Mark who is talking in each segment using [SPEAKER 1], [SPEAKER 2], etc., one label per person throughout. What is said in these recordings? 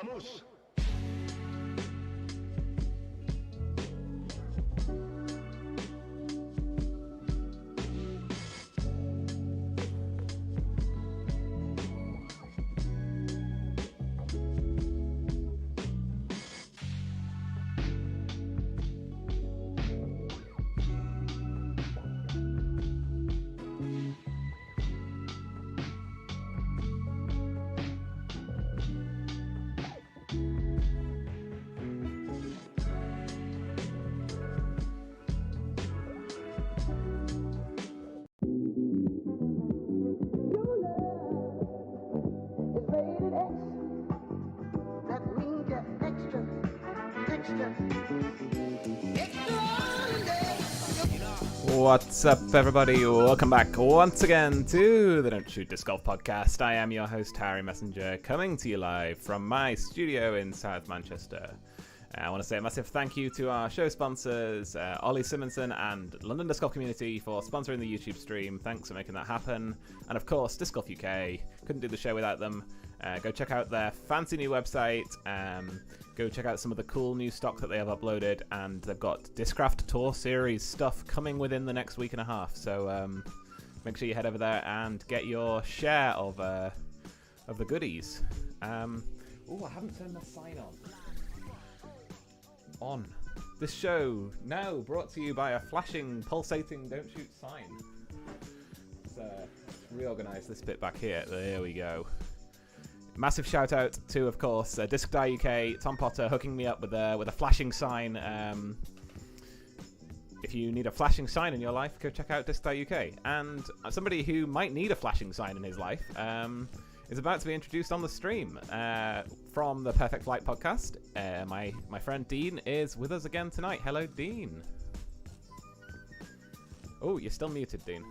[SPEAKER 1] Vamos.
[SPEAKER 2] What's up, everybody? Welcome back once again to the Don't Shoot Disc Golf podcast. I am your host, Harry Messenger, coming to you live from my studio in South Manchester. I want to say a massive thank you to our show sponsors, Ollie Simonson and London Disc Golf Community, for sponsoring the YouTube stream. Thanks for making that happen. And of course, Disc Golf UK. Couldn't do the show without them. Go check out their fancy new website. Go check out some of the cool new stock that they have uploaded, and they've got Discraft Tour Series stuff coming within the next week and a half. So make sure you head over there and get your share of the goodies. Oh, I haven't turned my sign on. This show now brought to you by a flashing, pulsating Don't Shoot sign. Let's reorganize this bit back here. There we go. Massive shout out to, of course, Disc Die UK, Tom Potter, hooking me up with a flashing sign. If you need a flashing sign in your life, go check out Disc Die UK. And somebody who might need a flashing sign in his life is about to be introduced on the stream from the Perfect Flight podcast. My friend Dean is with us again tonight. Hello, Dean. Oh, you're still muted, Dean.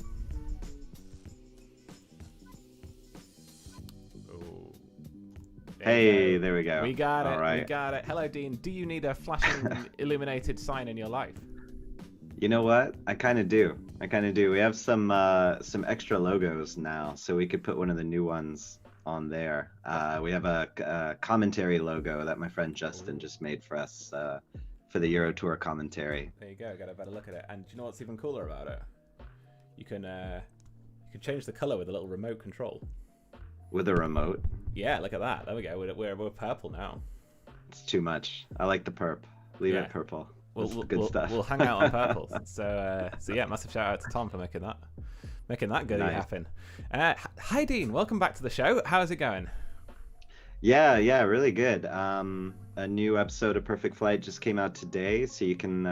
[SPEAKER 3] Hey, there we go.
[SPEAKER 2] We got it.
[SPEAKER 3] Right.
[SPEAKER 2] We got it. Hello, Dean. Do you need a flashing illuminated sign in your life?
[SPEAKER 3] You know what? I kind of do. We have some extra logos now, so we could put one of the new ones on there. We have a commentary logo that my friend Justin just made for us for the Euro Tour commentary.
[SPEAKER 2] There you go. Got a better look at it. And do you know what's even cooler about it? You can change the color with a little remote control.
[SPEAKER 3] With a remote?
[SPEAKER 2] Yeah, look at that. There we go. We're purple now.
[SPEAKER 3] It's too much. I like the perp. Leave it purple. That's good stuff.
[SPEAKER 2] We'll hang out on purple. So yeah, massive shout out to Tom for making that goodie happen. Hi Dean, welcome back to the show. How's it going?
[SPEAKER 3] Yeah, really good. A new episode of Perfect Flight just came out today, so you can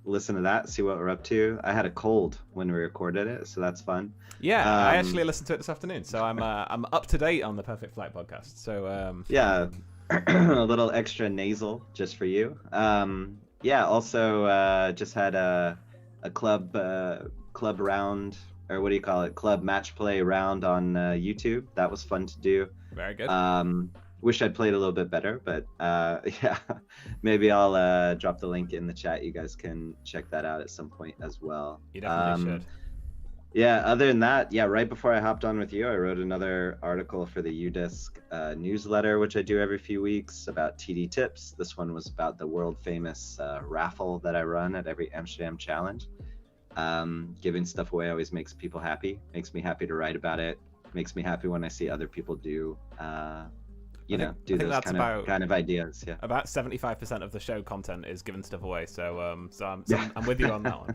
[SPEAKER 3] listen to that, see what we're up to. I had a cold when we recorded it, so that's fun.
[SPEAKER 2] Yeah, I actually listened to it this afternoon, so I'm up to date on the Perfect Flight podcast. So
[SPEAKER 3] yeah, a little extra nasal just for you. Also just had a club round, or what do you call it? Club match play round on YouTube. That was fun to do.
[SPEAKER 2] Very good.
[SPEAKER 3] Wish I'd played a little bit better, but yeah, maybe I'll drop the link in the chat. You guys can check that out at some point as well.
[SPEAKER 2] You definitely should.
[SPEAKER 3] Yeah, other than that, right before I hopped on with you, I wrote another article for the UDisc newsletter, which I do every few weeks, about TD tips. This one was about the world famous raffle that I run at every Amsterdam Challenge. Giving stuff away always makes people happy, makes me happy to write about it, makes me happy when I see other people do do those kind of ideas. Yeah,
[SPEAKER 2] about 75% of the show content is giving stuff away, so I'm with you on that one.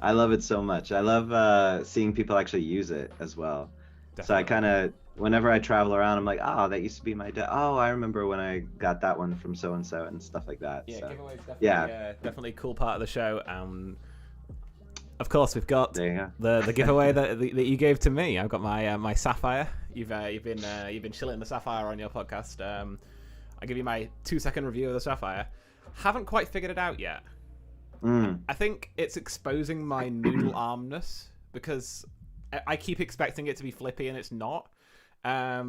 [SPEAKER 3] I love it so much. I love seeing people actually use it as well. Definitely. So I kind of, whenever I travel around, I'm like, oh, that used to be my dad. Oh, I remember when I got that one from so and so and stuff like that.
[SPEAKER 2] Yeah,
[SPEAKER 3] so,
[SPEAKER 2] giveaways definitely, definitely a cool part of the show. Of course, we've got the giveaway that you gave to me. I've got my Sapphire. You've been chilling the Sapphire on your podcast. I give you my 2-second review of the Sapphire. Haven't quite figured it out yet. I think it's exposing my noodle armness, because I keep expecting it to be flippy and it's not. I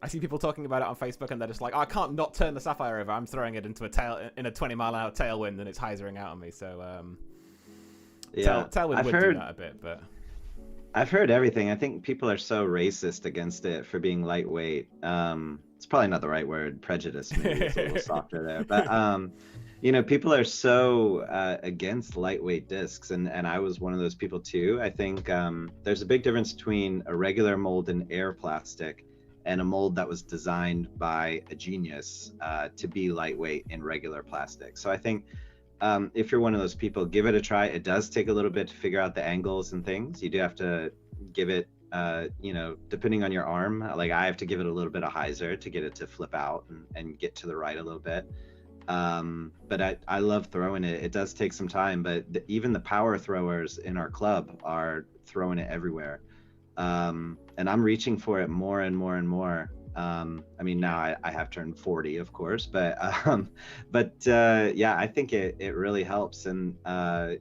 [SPEAKER 2] see people talking about it on Facebook and they're just like, oh, I can't not turn the Sapphire over. I'm throwing it into a 20-mile-an-hour tailwind and it's hyzering out on me. So tailwind would do that a bit, but
[SPEAKER 3] I've heard everything. I think people are so racist against it for being lightweight. It's probably not the right word. Prejudice maybe is a little softer there, but people are so against lightweight discs, and I was one of those people too. I think there's a big difference between a regular mold and air plastic and a mold that was designed by a genius to be lightweight in regular plastic. So I think if you're one of those people, give it a try. It does take a little bit to figure out the angles and things. You do have to give it, depending on your arm, like I have to give it a little bit of hyzer to get it to flip out and get to the right a little bit. But I love throwing it. It does take some time, but even the power throwers in our club are throwing it everywhere. And I'm reaching for it more and more and more. I mean, now I have turned 40, of course, but yeah, I think it really helps. And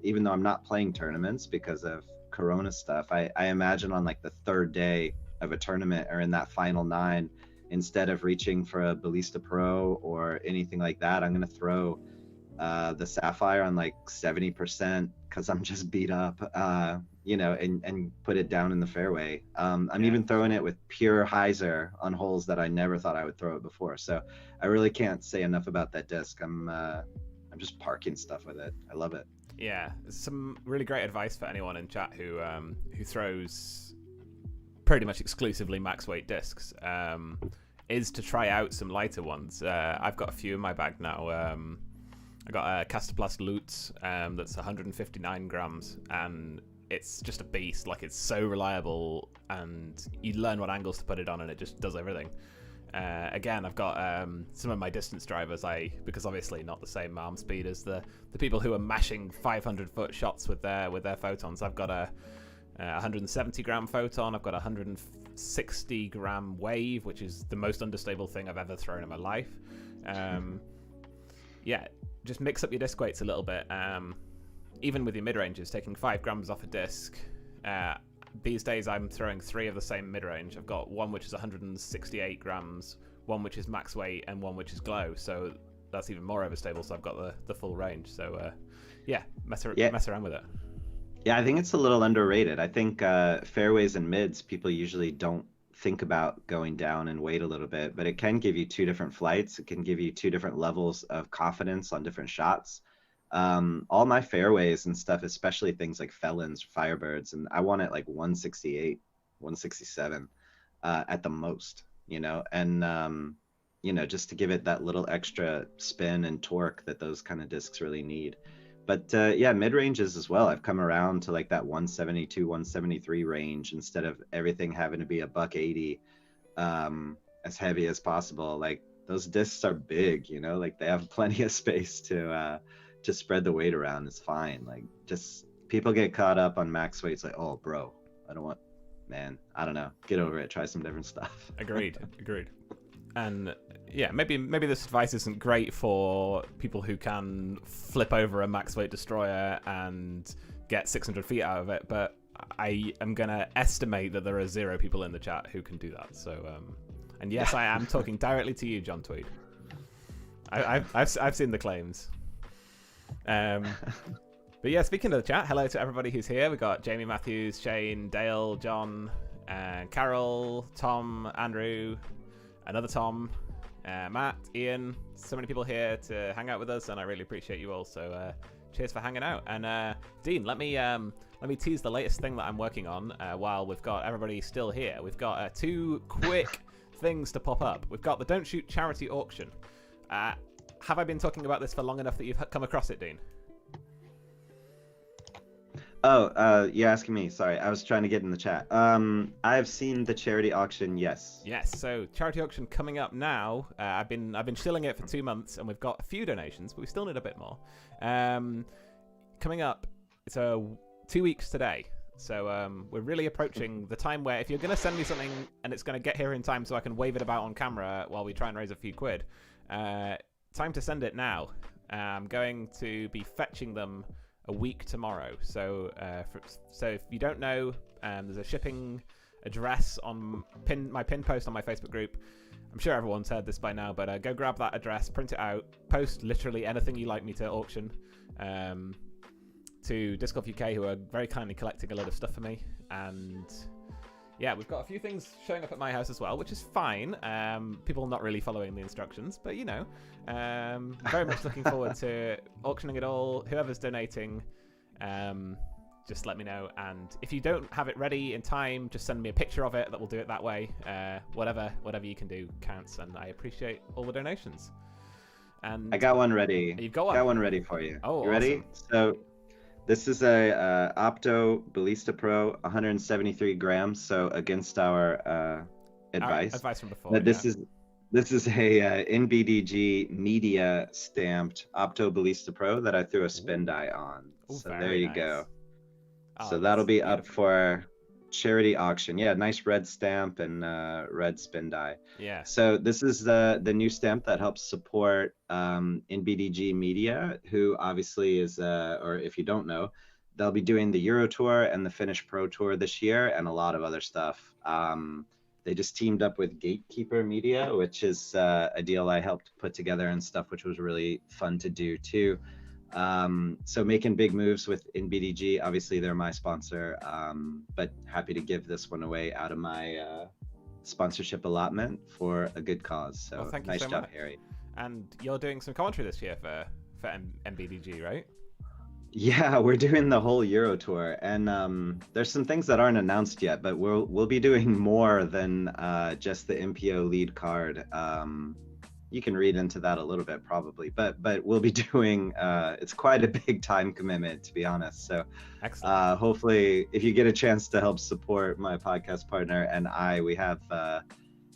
[SPEAKER 3] even though I'm not playing tournaments because of Corona stuff, I imagine on like the third day of a tournament or in that final 9, instead of reaching for a Ballista Pro or anything like that, I'm going to throw the Sapphire on like 70% because I'm just beat up, and put it down in the fairway. I'm even throwing it with pure hyzer on holes that I never thought I would throw it before. So I really can't say enough about that disc. I'm just parking stuff with it. I love it.
[SPEAKER 2] Yeah, some really great advice for anyone in chat who throws pretty much exclusively max weight discs. Is to try out some lighter ones. I've got a few in my bag now. I got a Casterplast Lutz that's 159 grams, and it's just a beast. Like, it's so reliable, and you learn what angles to put it on, and it just does everything. Again, I've got some of my distance drivers, because obviously not the same arm speed as the people who are mashing 500-foot shots with their photons. I've got a 170 gram photon. I've got a 160 gram wave, which is the most unstable thing I've ever thrown in my life. Yeah, just mix up your disc weights a little bit. Even with your mid-ranges, taking 5 grams off a disc. These days I'm throwing 3 of the same mid-range. I've got one which is 168 grams, one which is max weight, and one which is glow. So that's even more overstable. So I've got the full range. So mess around with it.
[SPEAKER 3] Yeah, I think it's a little underrated. I think fairways and mids, people usually don't think about going down and weight a little bit, but it can give you 2 different flights. It can give you 2 different levels of confidence on different shots. All my fairways and stuff, especially things like Felons, Firebirds, and I want it like 168, 167 at the most, and just to give it that little extra spin and torque that those kind of discs really need. But mid-ranges as well. I've come around to like that 172, 173 range instead of everything having to be a $180 as heavy as possible. Like, those discs are big, like they have plenty of space to spread the weight around. It's fine. Like, just people get caught up on max weights. Like, oh, bro, I don't know. Get over it. Try some different stuff.
[SPEAKER 2] Agreed. And yeah, maybe this advice isn't great for people who can flip over a max weight destroyer and get 600 feet out of it, but I am gonna estimate that there are 0 people in the chat who can do that. So, and yes, I am talking directly to you, John Tweed. I've seen the claims. But yeah, speaking of the chat, hello to everybody who's here. We've got Jamie Matthews, Shane, Dale, John, Carol, Tom, Andrew, another Tom, Matt, Ian. So many people here to hang out with us, and I really appreciate you all. So cheers for hanging out. And Dean, let me tease the latest thing that I'm working on while we've got everybody still here. We've got 2 quick things to pop up. We've got the Don't Shoot charity auction. Have I been talking about this for long enough that you've come across it, Dean?
[SPEAKER 3] Oh, you're asking me. Sorry, I was trying to get in the chat. I've seen the charity auction. Yes.
[SPEAKER 2] So charity auction coming up now. I've been shilling it for 2 months, and we've got a few donations, but we still need a bit more. Coming up, it's 2 weeks today. So we're really approaching the time where if you're going to send me something and it's going to get here in time so I can wave it about on camera while we try and raise a few quid, time to send it now. I'm going to be fetching them a week tomorrow. So if you don't know, there's a shipping address on my pin post on my Facebook group. I'm sure everyone's heard this by now, but go grab that address, print it out, post literally anything you like me to auction. to Disc Golf UK, who are very kindly collecting a load of stuff for me. And yeah, we've got a few things showing up at my house as well, which is fine. People not really following the instructions, but you know, very much looking forward to auctioning it all. Whoever's donating, just let me know. And if you don't have it ready in time, just send me a picture of it. That will do it that way. Whatever you can do counts, and I appreciate all the donations. And
[SPEAKER 3] I got one ready.
[SPEAKER 2] You've got one?
[SPEAKER 3] Got one ready for you.
[SPEAKER 2] Oh,
[SPEAKER 3] you ready?
[SPEAKER 2] awesome.
[SPEAKER 3] So this is a Opto Ballista Pro, 173 grams. So against our advice.
[SPEAKER 2] Advice from before.
[SPEAKER 3] But this is a NBDG media stamped Opto Ballista Pro that I threw a spin die on.
[SPEAKER 2] Ooh,
[SPEAKER 3] so there you
[SPEAKER 2] nice.
[SPEAKER 3] go.
[SPEAKER 2] Oh,
[SPEAKER 3] So that'll be
[SPEAKER 2] beautiful.
[SPEAKER 3] up for charity auction. Yeah, nice red stamp and red spin die.
[SPEAKER 2] Yeah.
[SPEAKER 3] So this is the new stamp that helps support NBDG Media, who obviously is, or if you don't know, they'll be doing the Euro Tour and the Finnish Pro Tour this year and a lot of other stuff. They just teamed up with Gatekeeper Media, which is a deal I helped put together and stuff, which was really fun to do too. So making big moves with NBDG. Obviously, they're my sponsor, but happy to give this one away out of my sponsorship allotment for a good cause. So
[SPEAKER 2] Well, thank you
[SPEAKER 3] nice
[SPEAKER 2] so
[SPEAKER 3] job,
[SPEAKER 2] much.
[SPEAKER 3] Harry.
[SPEAKER 2] And you're doing some commentary this year for NBDG, right?
[SPEAKER 3] Yeah, we're doing the whole Euro Tour, and there's some things that aren't announced yet, but we'll be doing more than just the MPO lead card. You can read into that a little bit probably, but we'll be doing. It's quite a big time commitment, to be honest. So,
[SPEAKER 2] Excellent.
[SPEAKER 3] hopefully, if you get a chance to help support my podcast partner and we have.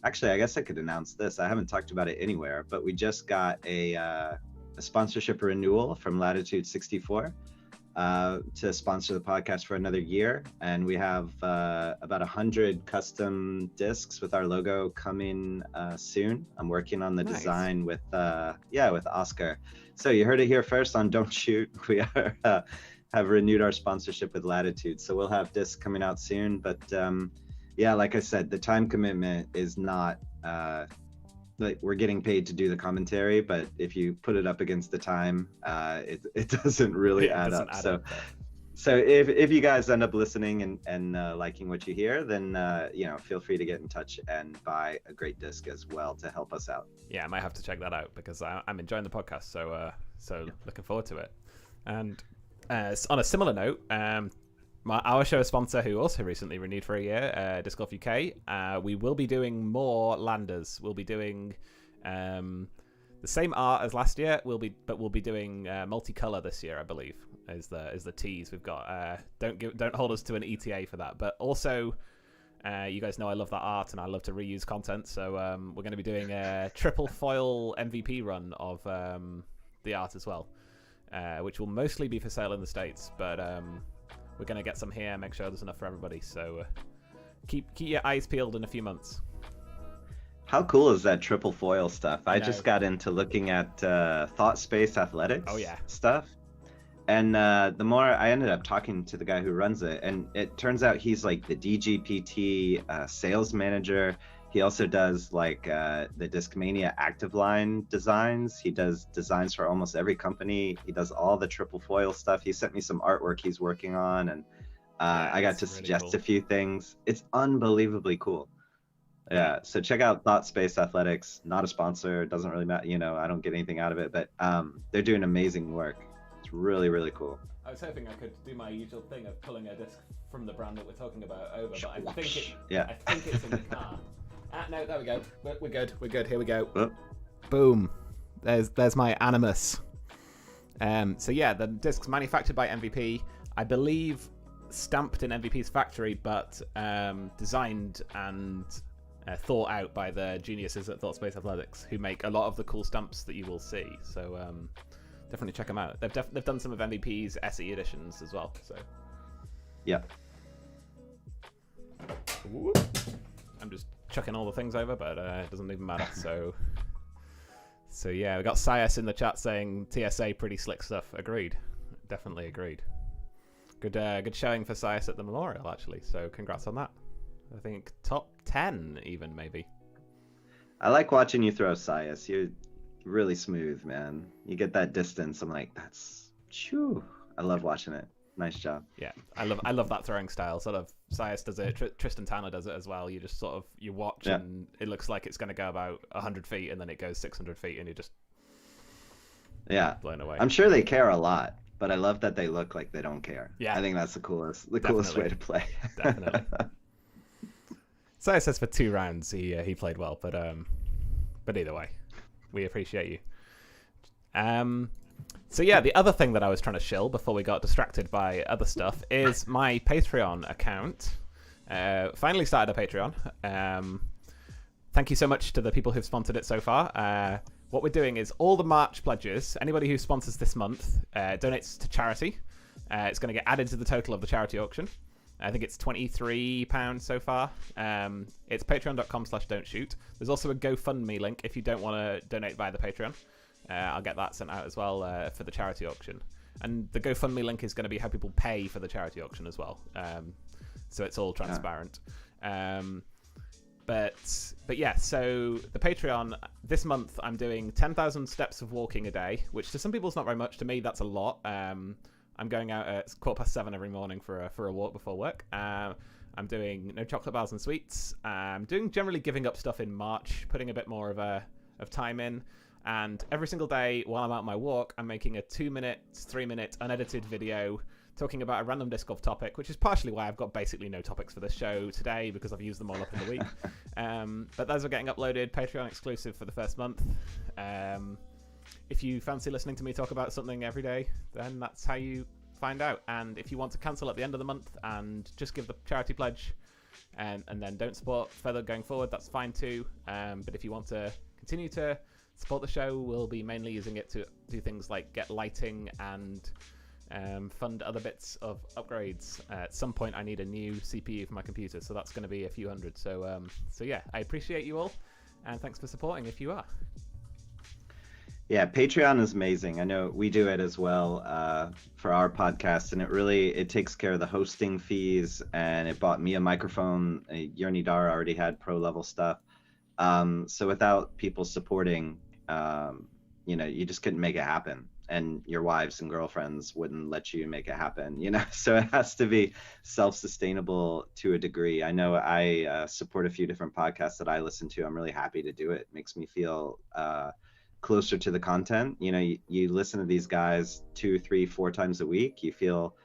[SPEAKER 3] Actually, I guess I could announce this. I haven't talked about it anywhere, but we just got a sponsorship renewal from Latitude 64 to sponsor the podcast for another year, and we have about 100 custom discs with our logo coming soon. I'm working on the
[SPEAKER 2] Nice.
[SPEAKER 3] design with Oscar. So you heard it here first on Don't Shoot. We have renewed our sponsorship with Latitude, so we'll have discs coming out soon. But yeah, like I said, the time commitment is not like we're getting paid to do the commentary, but if you put it up against the time, it doesn't really add up. So if you guys end up listening and liking what you hear, then feel free to get in touch and buy a great disc as well to help us out.
[SPEAKER 2] Yeah, I might have to check that out because I'm enjoying the podcast, so looking forward to it. And on a similar note, our show sponsor, who also recently renewed for a year, Disc Golf UK, we will be doing more landers. We'll be doing the same art as last year. We'll be doing multicolor this year, I believe, is the tease we've got. Don't hold us to an ETA for that, but also you guys know I love that art and I love to reuse content. So we're going to be doing a triple foil MVP run of the art as well, which will mostly be for sale in the States, but we're going to get some here, make sure there's enough for everybody. So keep your eyes peeled in a few months.
[SPEAKER 3] How cool is that triple foil stuff? I
[SPEAKER 2] know.
[SPEAKER 3] just got into looking at Thought Space Athletics stuff. And the more I ended up talking to the guy who runs it, and it turns out he's like the DGPT sales manager. He also does like the Discmania Active Line designs. He does designs for almost every company. He does all the triple foil stuff. He sent me some artwork he's working on, and I got to
[SPEAKER 2] really
[SPEAKER 3] suggest
[SPEAKER 2] cool.
[SPEAKER 3] a few things. It's unbelievably cool. Yeah, so check out Thought Space Athletics. Not a sponsor, doesn't really matter. I don't get anything out of it, but they're doing amazing work. It's really, really cool.
[SPEAKER 2] I was hoping I could do my usual thing of pulling a disc from the brand that we're talking about over, but I think it's in the car. No, there we go. We're good. We're good. Here we go.
[SPEAKER 3] Oh.
[SPEAKER 2] Boom. There's my Animus. So yeah, the disc's manufactured by MVP. I believe stamped in MVP's factory, but designed and thought out by the geniuses at Thought Space Athletics, who make a lot of the cool stamps that you will see. So definitely check them out. They've done some of MVP's SE editions as well. So
[SPEAKER 3] yeah.
[SPEAKER 2] I'm just chucking all the things over, but it doesn't even matter. So yeah, we got Sias in the chat saying TSA pretty slick stuff. Agreed, definitely agreed. Good showing for Sias at the Memorial actually. So congrats on that. I think top 10 even maybe.
[SPEAKER 3] I like watching you throw Sias. You're really smooth, man. You get that distance. I'm like, that's choo. I love watching it. Nice job.
[SPEAKER 2] Yeah, I love that throwing style. Sort of Sias does it, Tristan Tanner does it as well. You just sort of you watch and it looks like it's going to go about 100 feet and then it goes 600 feet and you just blown away.
[SPEAKER 3] I'm sure they care a lot, but I love that they look like they don't care.
[SPEAKER 2] Yeah,
[SPEAKER 3] I think that's the coolest way to play.
[SPEAKER 2] Definitely. Sias says for 2 rounds he played well, but either way, we appreciate you. So yeah, the other thing that I was trying to shill before we got distracted by other stuff is my Patreon account. Finally started a Patreon. Thank you so much to the people who've sponsored it so far. What we're doing is all the March pledges, anybody who sponsors this month donates to charity. It's going to get added to the total of the charity auction. I think it's £23 so far. It's patreon.com/don'tshoot. There's also a GoFundMe link if you don't want to donate via the Patreon. I'll get that sent out as well for the charity auction. And the GoFundMe link is going to be how people pay for the charity auction as well. So it's all transparent. But yeah, so the Patreon, this month I'm doing 10,000 steps of walking a day, which to some people is not very much. To me, that's a lot. I'm going out at 7:15 every morning for a walk before work. I'm doing no chocolate bars and sweets. I'm doing generally giving up stuff in March, putting a bit more of time in. And every single day while I'm out on my walk, I'm making a 2-minute, 3-minute unedited video talking about a random disc golf topic, which is partially why I've got basically no topics for this show today because I've used them all up in the week. But those are getting uploaded, Patreon exclusive for the first month. If you fancy listening to me talk about something every day, then that's how you find out. And if you want to cancel at the end of the month and just give the charity pledge and then don't support further going forward, that's fine too. But if you want to continue to support the show, we'll be mainly using it to do things like get lighting and fund other bits of upgrades. At some point I need a new CPU for my computer, so that's going to be a few hundred. So yeah, I appreciate you all and thanks for supporting if you are.
[SPEAKER 3] Yeah, Patreon is amazing. I know we do it as well for our podcast, and it takes care of the hosting fees, and it bought me a microphone. Yerni Dar already had pro level stuff. So without people supporting, you just couldn't make it happen, and your wives and girlfriends wouldn't let you make it happen, so it has to be self-sustainable to a degree. I know I support a few different podcasts that I listen to. I'm really happy to do it. It makes me feel closer to the content. You listen to these guys 2, 3, 4 times a week, you feel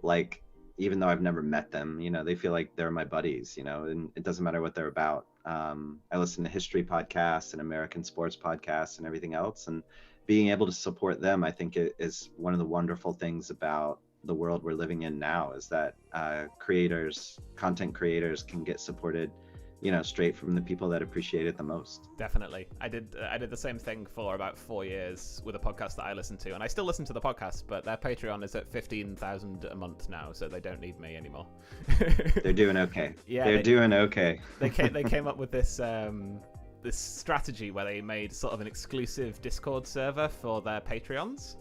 [SPEAKER 3] like, even though I've never met them, they feel like they're my buddies, and it doesn't matter what they're about. I listen to history podcasts and American sports podcasts and everything else, and being able to support them, I think is one of the wonderful things about the world we're living in now, is that content creators can get supported, straight from the people that appreciate it the most.
[SPEAKER 2] Definitely. I did the same thing for about 4 years with a podcast that I listen to, and I still listen to the podcast, but their Patreon is at 15,000 a month now, so they don't need me anymore.
[SPEAKER 3] They're doing okay.
[SPEAKER 2] Yeah,
[SPEAKER 3] they're doing okay.
[SPEAKER 2] They came up with this this strategy where they made sort of an exclusive Discord server for their Patreons,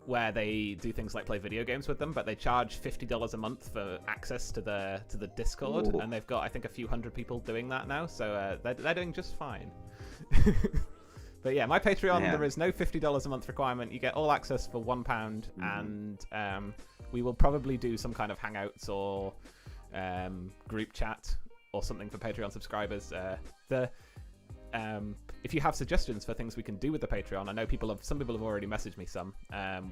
[SPEAKER 2] where they do things like play video games with them, but they charge $50 a month for access to the Discord. Ooh. And they've got, I think, a few hundred people doing that now, so they're doing just fine. But yeah, my Patreon, there is no $50 a month requirement. You get all access for £1, and we will probably do some kind of Hangouts or group chat or something for Patreon subscribers. If you have suggestions for things we can do with the Patreon, I know some people have already messaged me some.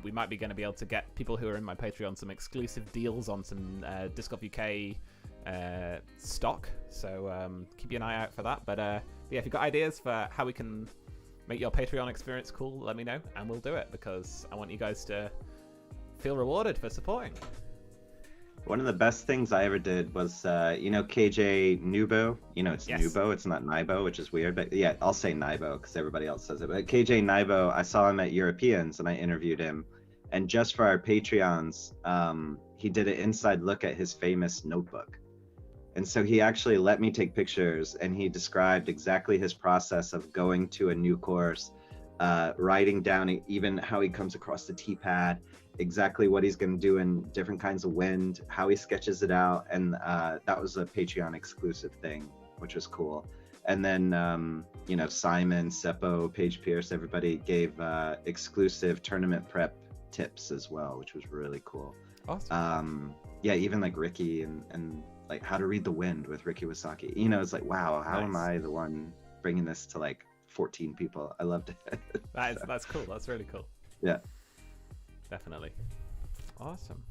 [SPEAKER 2] We might be going to be able to get people who are in my Patreon some exclusive deals on some Disc Golf UK stock. So keep an eye out for that. But yeah, if you've got ideas for how we can make your Patreon experience cool, let me know and we'll do it, because I want you guys to feel rewarded for supporting.
[SPEAKER 3] One of the best things I ever did was, KJ Nubo. It's
[SPEAKER 2] yes.
[SPEAKER 3] Nubo, it's not Nibo, which is weird. But yeah, I'll say Nibo because everybody else says it. But KJ Nibo, I saw him at Europeans and I interviewed him. And just for our Patreons, he did an inside look at his famous notebook. And so he actually let me take pictures, and he described exactly his process of going to a new course, writing down even how he comes across the tee pad, exactly what he's going to do in different kinds of wind, how he sketches it out. And that was a Patreon exclusive thing, which was cool. And then, Simon, Seppo, Paige Pierce, everybody gave exclusive tournament prep tips as well, which was really cool.
[SPEAKER 2] Awesome.
[SPEAKER 3] Yeah, even like Ricky and like how to read the wind with Ricky Wasaki. You know, it's like, wow, how am
[SPEAKER 2] Nice.
[SPEAKER 3] I the one bringing this to like 14 people? I loved it.
[SPEAKER 2] That's cool. That's really cool.
[SPEAKER 3] Yeah.
[SPEAKER 2] Definitely. Awesome.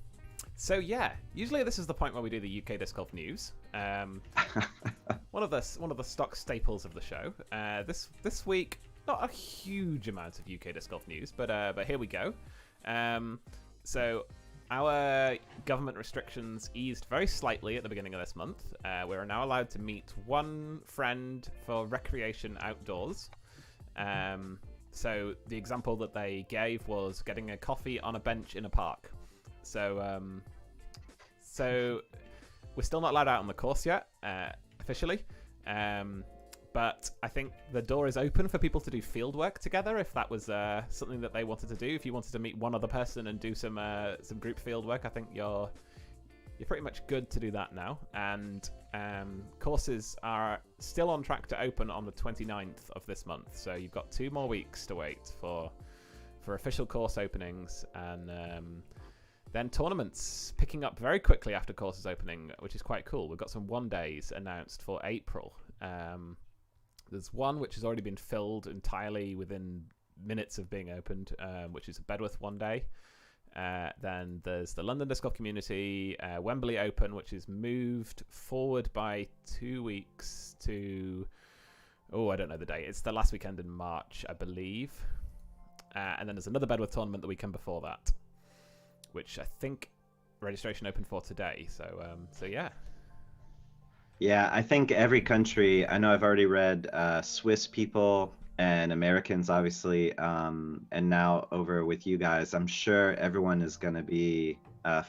[SPEAKER 2] So yeah, usually this is the point where we do the UK disc golf news. One of the stock staples of the show. This week, not a huge amount of UK disc golf news, but here we go. So our government restrictions eased very slightly at the beginning of this month. We are now allowed to meet one friend for recreation outdoors. So the example that they gave was getting a coffee on a bench in a park. So we're still not allowed out on the course yet, officially. But I think the door is open for people to do field work together if that was something that they wanted to do. If you wanted to meet one other person and do some group field work, I think you're pretty much good to do that now. And courses are still on track to open on the 29th of this month. So you've got 2 more weeks to wait for official course openings, and then tournaments picking up very quickly after courses opening, which is quite cool. We've got some 1-days announced for April. There's one which has already been filled entirely within minutes of being opened, which is a Bedworth 1-day. Then there's the London Disc Golf Community Wembley Open, which is moved forward by 2 weeks to... Oh, I don't know the date. It's the last weekend in March, I believe. And then there's another Bedworth tournament the weekend before that, which I think registration opened for today. So yeah.
[SPEAKER 3] Yeah, I think every country, I know I've already read Swiss people and Americans, obviously, and now over with you guys, I'm sure everyone is going to be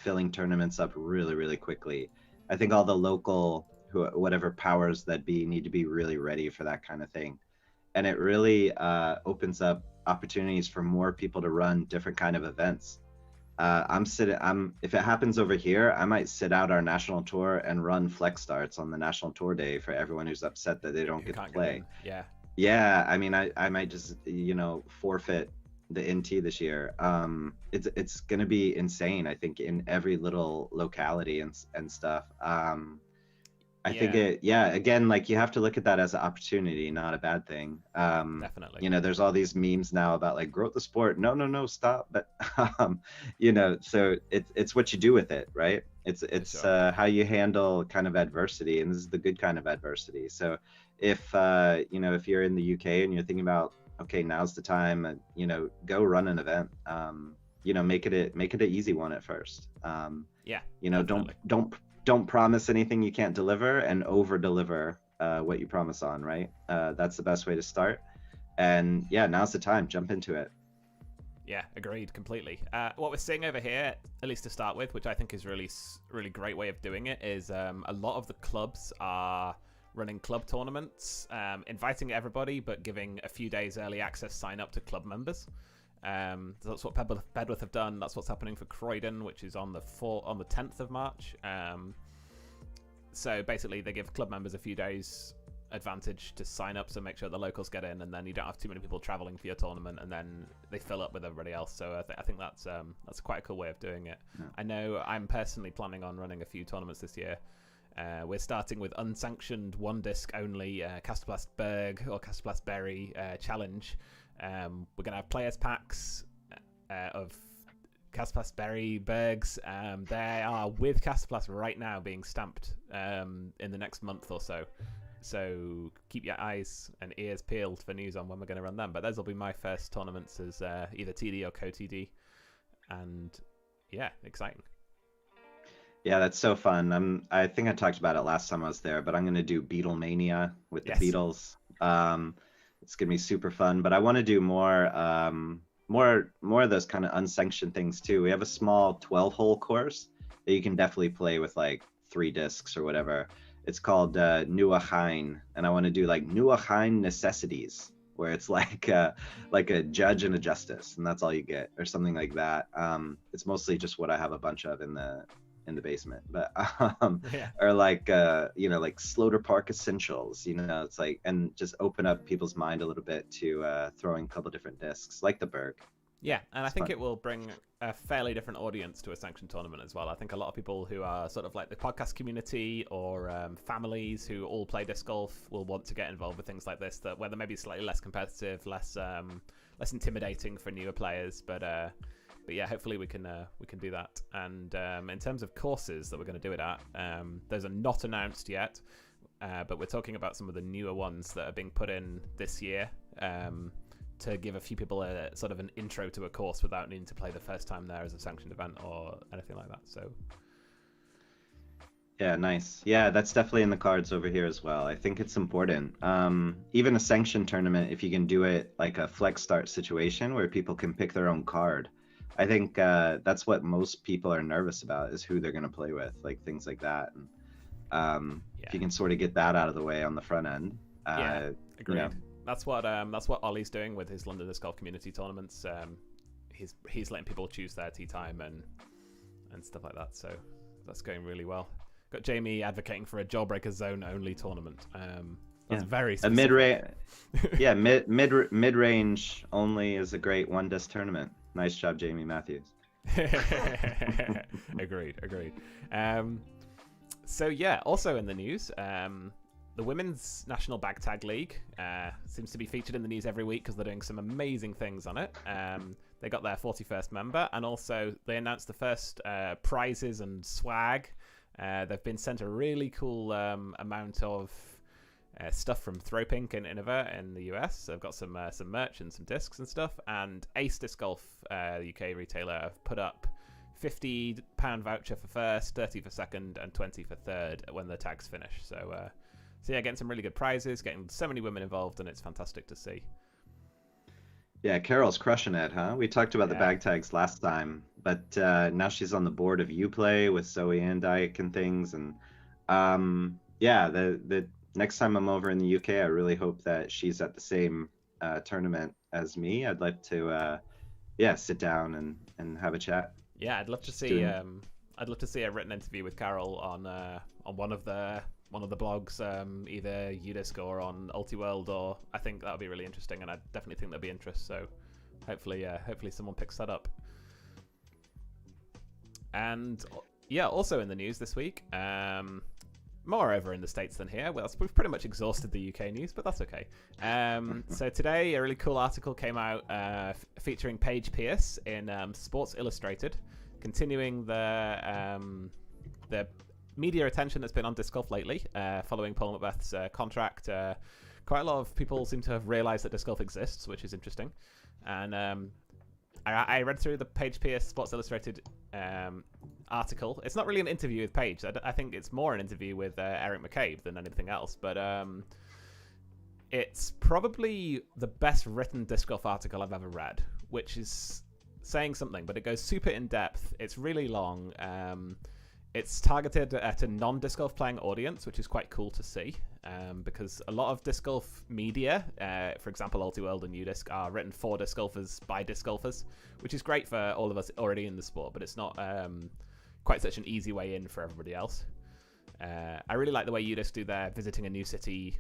[SPEAKER 3] filling tournaments up really, really quickly. I think all the local, whatever powers that be, need to be really ready for that kind of thing. And it really opens up opportunities for more people to run different kind of events. If it happens over here, I might sit out our national tour and run flex starts on the national tour day for everyone who's upset that they don't get to play. Yeah, I mean, I might just, forfeit the NT this year. It's going to be insane, I think, in every little locality and stuff. I think again, like, you have to look at that as an opportunity, not a bad thing.
[SPEAKER 2] Definitely.
[SPEAKER 3] There's all these memes now about like grow the sport. No, stop. But so it's what you do with it, right? It's
[SPEAKER 2] sure.
[SPEAKER 3] How you handle kind of adversity, and this is the good kind of adversity. So if if you're in the UK and you're thinking about, okay, now's the time, go run an event. Make it an easy one at first. Don't promise anything you can't deliver, and over deliver what you promise on, right? That's the best way to start. And yeah, now's the time, jump into it.
[SPEAKER 2] Yeah, agreed completely. What we're seeing over here, at least to start with, which I think is really great way of doing it, is a lot of the clubs are running club tournaments, inviting everybody, but giving a few days early access sign up to club members. So that's what Bedworth have done. That's what's happening for Croydon, which is on the 10th of March. So basically, they give club members a few days advantage to sign up, so make sure the locals get in, and then you don't have too many people traveling for your tournament, and then they fill up with everybody else. So I think that's quite a cool way of doing it. Yeah. I know I'm personally planning on running a few tournaments this year. We're starting with unsanctioned 1-disc only Kasterplast Berg or Kasterplast Berry challenge. We're going to have players packs of Kasterplast Berry Bergs. They are with Kasterplast right now being stamped in the next month or so. So keep your eyes and ears peeled for news on when we're going to run them. But those will be my first tournaments as either TD or co-TD. And yeah, exciting.
[SPEAKER 3] Yeah, that's so fun. I think I talked about it last time I was there, but I'm going to do Beatlemania with the Beatles. It's going to be super fun, but I want to do more of those kind of unsanctioned things too. We have a small 12-hole course that you can definitely play with like 3 discs or whatever. It's called Nuachain, and I want to do like Nuachain necessities, where it's like a judge and a justice, and that's all you get, or something like that. It's mostly just what I have a bunch of in the basement, but or like like Sloter Park essentials, it's like, and just open up people's mind a little bit to throwing a couple different discs like the Berg.
[SPEAKER 2] Yeah, and I
[SPEAKER 3] It's
[SPEAKER 2] think
[SPEAKER 3] fun.
[SPEAKER 2] it will bring a fairly different audience to a sanctioned tournament as well. I think a lot of people who are sort of like the podcast community or families who all play disc golf will want to get involved with things like this, that where they may be slightly less competitive, less intimidating for newer players. But yeah, hopefully we can do that. And in terms of courses that we're going to do it at, those are not announced yet, but we're talking about some of the newer ones that are being put in this year. To give a few people a sort of an intro to a course without needing to play the first time there as a sanctioned event or anything like that. So
[SPEAKER 3] Yeah, nice. Yeah, that's definitely in the cards over here as well. I think it's important. Even a sanctioned tournament, if you can do it like a flex start situation where people can pick their own card. I think that's what most people are nervous about, is who they're going to play with, like things like that. And if you can sort of get that out of the way on the front end,
[SPEAKER 2] yeah, agreed.
[SPEAKER 3] You know.
[SPEAKER 2] That's what Ollie's doing with his London Disc Golf Community tournaments. He's letting people choose their tee time and stuff like that. So that's going really well. Got Jamie advocating for a Jawbreaker Zone only tournament. That's very specific.
[SPEAKER 3] A mid range only is a great one disc tournament. Nice job, Jamie Matthews.
[SPEAKER 2] Agreed. So yeah, also in the news, the Women's National Bag Tag League seems to be featured in the news every week because they're doing some amazing things on it. They got their 41st member, and also they announced the first prizes and swag. They've been sent a really cool amount of stuff from Thropink and Innova in the US. They've got some merch and some discs and stuff. And Ace Disc Golf, the UK retailer, have put up £50 voucher for first, 30 for second, and 20 for third when the tags finish. So yeah, getting some really good prizes, getting so many women involved, and it's fantastic to see.
[SPEAKER 3] Yeah, Carol's crushing it, huh? We talked about the bag tags last time, but now she's on the board of Uplay with Zoe and Dyke and things. And yeah, the next time I'm over in the UK, I really hope that she's at the same tournament as me. I'd like to sit down and have a chat.
[SPEAKER 2] Yeah, I'd love to see a written interview with Carol on one of the blogs, either UDisc or on Ultiworld, or I think that would be really interesting, and I definitely think there'd be interest. So hopefully someone picks that up. And yeah, also in the news this week, more over in the States than here. Well, we've pretty much exhausted the UK news, but that's okay. So today, a really cool article came out featuring Paige Pierce in Sports Illustrated, continuing the media attention that's been on disc golf lately, following Paul Macbeth's contract. Quite a lot of people seem to have realized that disc golf exists, which is interesting. And I read through the Paige Pierce Sports Illustrated article. It's not really an interview with Paige. I think it's more an interview with Eric McCabe than anything else. But it's probably the best written disc golf article I've ever read, which is saying something. But it goes super in depth. It's really long. It's targeted at a non-disc golf playing audience, which is quite cool to see, because a lot of disc golf media, for example, Ultiworld and UDisc, are written for disc golfers by disc golfers, which is great for all of us already in the sport, but it's not quite such an easy way in for everybody else. I really like the way UDisc do their visiting a new city.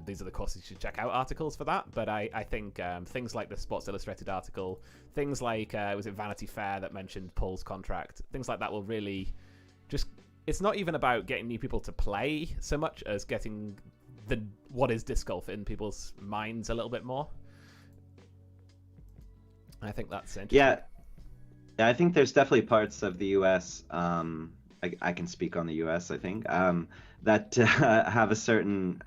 [SPEAKER 2] These are the courses you should check out articles for that, but I think things like the Sports Illustrated article, things like was it Vanity Fair that mentioned Paul's contract, things like that will really just, it's not even about getting new people to play so much as getting what is disc golf in people's minds a little bit more. I think that's interesting.
[SPEAKER 3] Yeah, I think there's definitely parts of the US, I can speak on the US, I think, that have a certain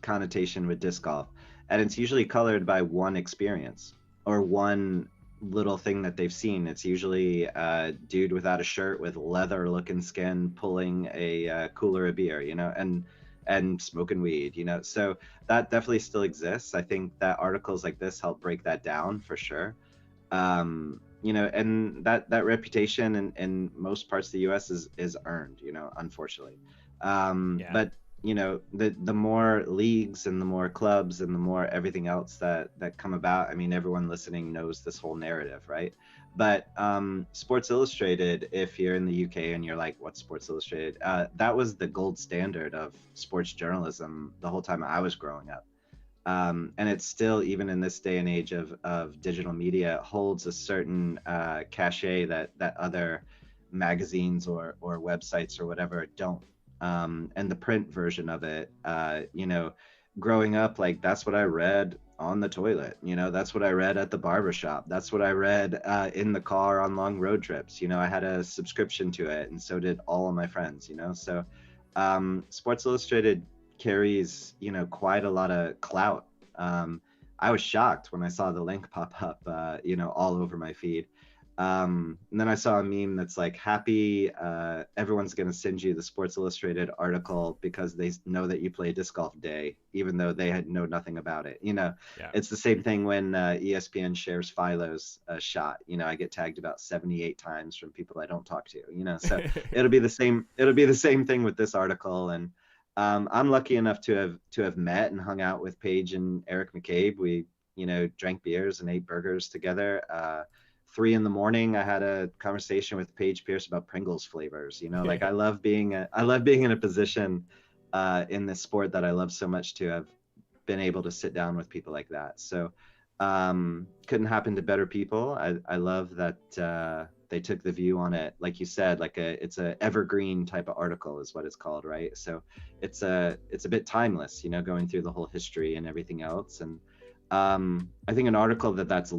[SPEAKER 3] connotation with disc golf. And it's usually colored by one experience or one little thing that they've seen. It's usually a dude without a shirt with leather looking skin pulling a cooler of beer, and smoking weed, so that definitely still exists. I think that articles like this help break that down for sure. And that reputation in most parts of the US is earned, unfortunately. But the more leagues and the more clubs and the more everything else that come about, I mean, everyone listening knows this whole narrative, right? But Sports Illustrated, if you're in the UK and you're like, what's Sports Illustrated? That was the gold standard of sports journalism the whole time I was growing up. And it's still, even in this day and age of digital media, holds a certain cachet that other magazines or websites or whatever don't. And the print version of it, growing up, like, that's what I read on the toilet. That's what I read at the barber shop. That's what I read in the car on long road trips. I had a subscription to it, and so did all of my friends. So Sports Illustrated carries quite a lot of clout. I was shocked when I saw the link pop up all over my feed. And then I saw a meme that's like, happy everyone's going to send you the Sports Illustrated article because they know that you play disc golf day, even though they know nothing about it. Yeah. It's the same thing when ESPN shares Philo's shot. I get tagged about 78 times from people I don't talk to. So it'll be the same thing with this article. And I'm lucky enough to have met and hung out with Paige and Eric McCabe. We drank beers and ate burgers together. 3 a.m, I had a conversation with Paige Pierce about Pringles flavors. Like, I love being in a position in this sport that I love so much to have been able to sit down with people like that. So couldn't happen to better people. I love that they took the view on it, like you said, like it's a evergreen type of article is what it's called, right? So it's a bit timeless, going through the whole history and everything else. And I think an article that's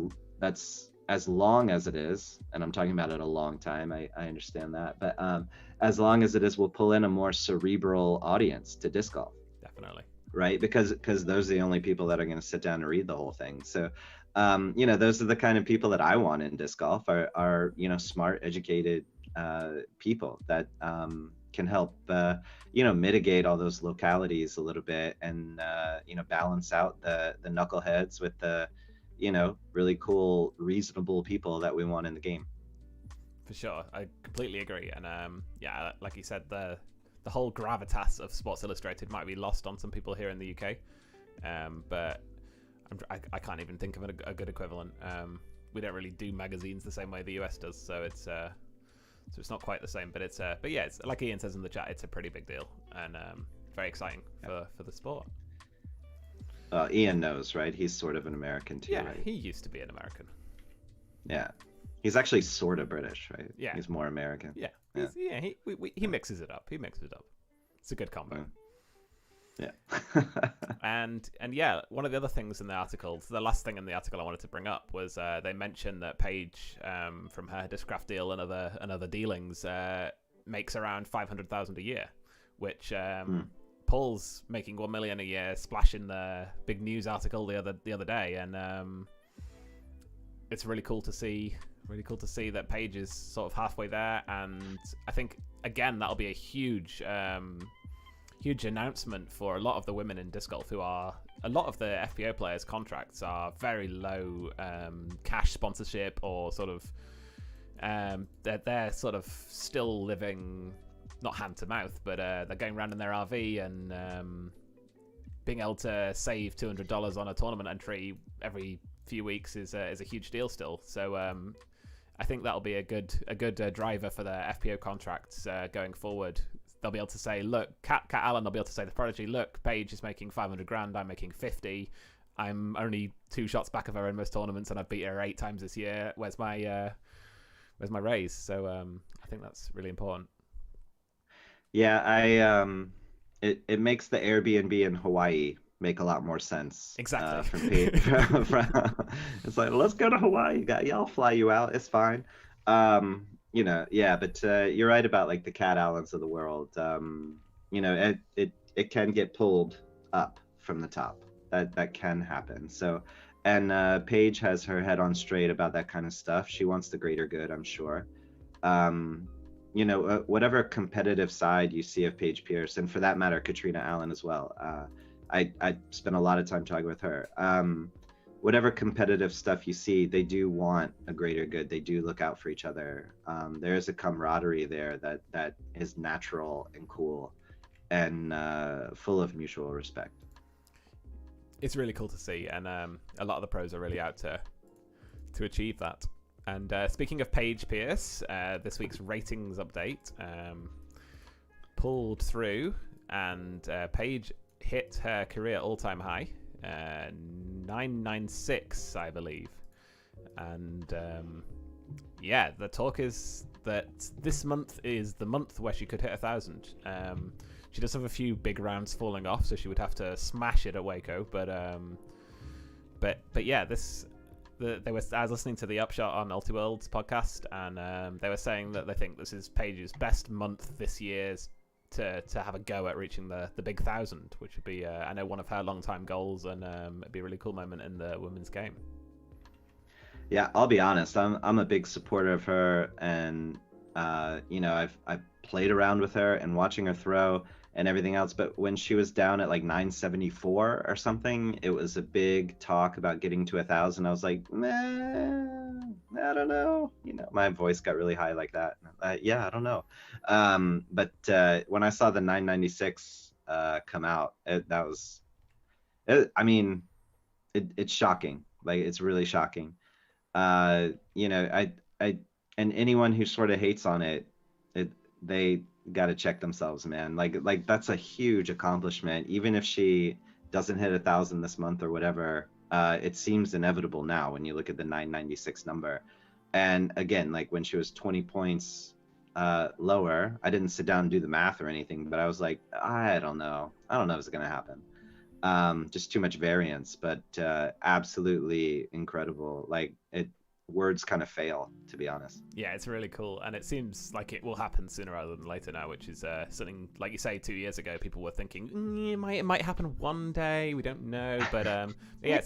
[SPEAKER 3] as long as it is, and I'm talking about it a long time, I understand that, but as long as it is, will pull in a more cerebral audience to disc golf.
[SPEAKER 2] Definitely.
[SPEAKER 3] Right, because those are the only people that are going to sit down and read the whole thing. So those are the kind of people that I want in disc golf, are smart, educated people that can help mitigate all those localities a little bit, and balance out the knuckleheads with the really cool, reasonable people that we want in the game.
[SPEAKER 2] For sure, I completely agree. And yeah, like you said, the whole gravitas of Sports Illustrated might be lost on some people here in the UK, but I can't even think of a good equivalent. We don't really do magazines the same way the US does, so it's not quite the same. But yeah, it's like Ian says in the chat, it's a pretty big deal, and very exciting for the sport.
[SPEAKER 3] Ian knows, right? He's sort of an American too,
[SPEAKER 2] yeah,
[SPEAKER 3] right?
[SPEAKER 2] He used to be an American.
[SPEAKER 3] Yeah, he's actually sort of British, right?
[SPEAKER 2] Yeah,
[SPEAKER 3] he's more American.
[SPEAKER 2] Yeah, he mixes it up. It's a good combo.
[SPEAKER 3] Yeah.
[SPEAKER 2] and yeah, one of the other things in the article, the last thing in the article I wanted to bring up was they mentioned that Paige, from her Discraft deal and other dealings, makes around $500,000 a year, which Paul's making $1 million a year, splash in the big news article the other day, and it's really cool to see. Really cool to see that Paige is sort of halfway there, and I think again that'll be a huge announcement for a lot of the women in disc golf, a lot of the FPO players' contracts are very low cash sponsorship, or sort of they're sort of still living not hand to mouth, but they're going around in their RV and being able to save $200 on a tournament entry every few weeks is a huge deal still. So I think that'll be a good driver for the FPO contracts going forward. They'll be able to say, look, Kat Allen, they'll be able to say the Prodigy, look, Paige is making $500,000, I'm making 50. I'm only 2 shots back of her in most tournaments, and I've beat her 8 times this year. Where's my raise? So I think that's really important.
[SPEAKER 3] Yeah, it makes the Airbnb in Hawaii make a lot more sense.
[SPEAKER 2] Exactly.
[SPEAKER 3] It's like, let's go to Hawaii. I'll fly you out. It's fine. Yeah, but you're right about like the Cat Allens of the world. It can get pulled up from the top. That can happen. So, and Paige has her head on straight about that kind of stuff. She wants the greater good, I'm sure. Whatever competitive side you see of Paige Pierce, and for that matter, Katrina Allen as well. I spent a lot of time talking with her. Whatever competitive stuff you see, they do want a greater good. They do look out for each other. There is a camaraderie there that is natural and cool, and full of mutual respect.
[SPEAKER 2] It's really cool to see, and a lot of the pros are really out to achieve that. And speaking of Paige Pierce, this week's ratings update pulled through, and Paige hit her career all-time high 996, I believe. And yeah, the talk is that this month is the month where she could hit 1,000. She does have a few big rounds falling off, so she would have to smash it at Waco. But yeah, I was listening to the Upshot on Ultiworld's podcast, and they were saying that they think this is Paige's best month this year to have a go at reaching the big 1,000, which would be I know one of her long-time goals, and it'd be a really cool moment in the women's game.
[SPEAKER 3] Yeah, I'll be honest. I'm a big supporter of her, and I've played around with her and watching her throw and everything else. But when she was down at like 974 or something, it was a big talk about getting to 1,000. I was like, I don't know. My voice got really high like that. Yeah, I don't know. But when I saw the 996 come out, it's shocking. Like, it's really shocking. And anyone who sort of hates on it, they got to check themselves, man. Like that's a huge accomplishment. Even if she doesn't hit 1,000 this month or whatever, it seems inevitable now when you look at the 996 number. And again, like when she was 20 points lower, I didn't sit down and do the math or anything, but I was like, I don't know if it's gonna happen. Just too much variance, but absolutely incredible. Like, words kind of fail, to be honest.
[SPEAKER 2] Yeah, it's really cool, and it seems like it will happen sooner rather than later now, which is something, like you say, 2 years ago people were thinking it might happen one day, we don't know, but yeah,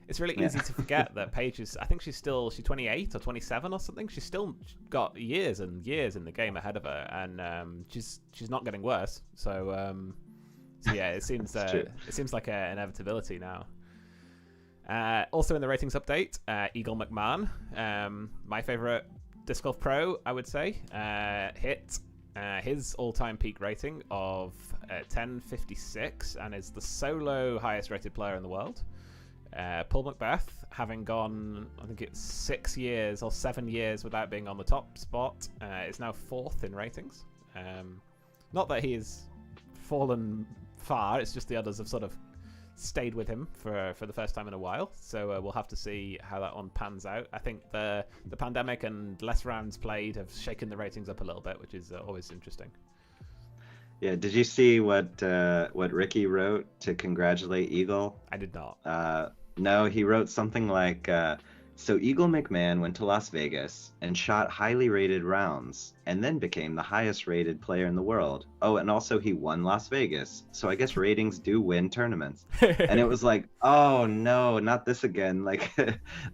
[SPEAKER 2] it's really easy to forget that Paige is, I think she's 28 or 27 or something. She's still got years and years in the game ahead of her, and she's not getting worse, so yeah, it seems like an inevitability now. Also in the ratings update, Eagle McMahon, my favorite disc golf pro, I would say, hit his all-time peak rating of 1056 and is the solo highest rated player in the world. Paul Macbeth, having gone, I think it's 6 years or 7 years without being on the top spot, is now 4th in ratings. Not that he has fallen far, it's just the others have sort of stayed with him for the first time in a while, so we'll have to see how that one pans out. I think the pandemic and less rounds played have shaken the ratings up a little bit, which is always interesting.
[SPEAKER 3] Yeah, did you see what Ricky wrote to congratulate Eagle?
[SPEAKER 2] I did not.
[SPEAKER 3] No, he wrote something like, so Eagle McMahon went to Las Vegas and shot highly rated rounds and then became the highest rated player in the world. Oh, and also he won Las Vegas. So I guess ratings do win tournaments. And it was like, oh no, not this again. Like,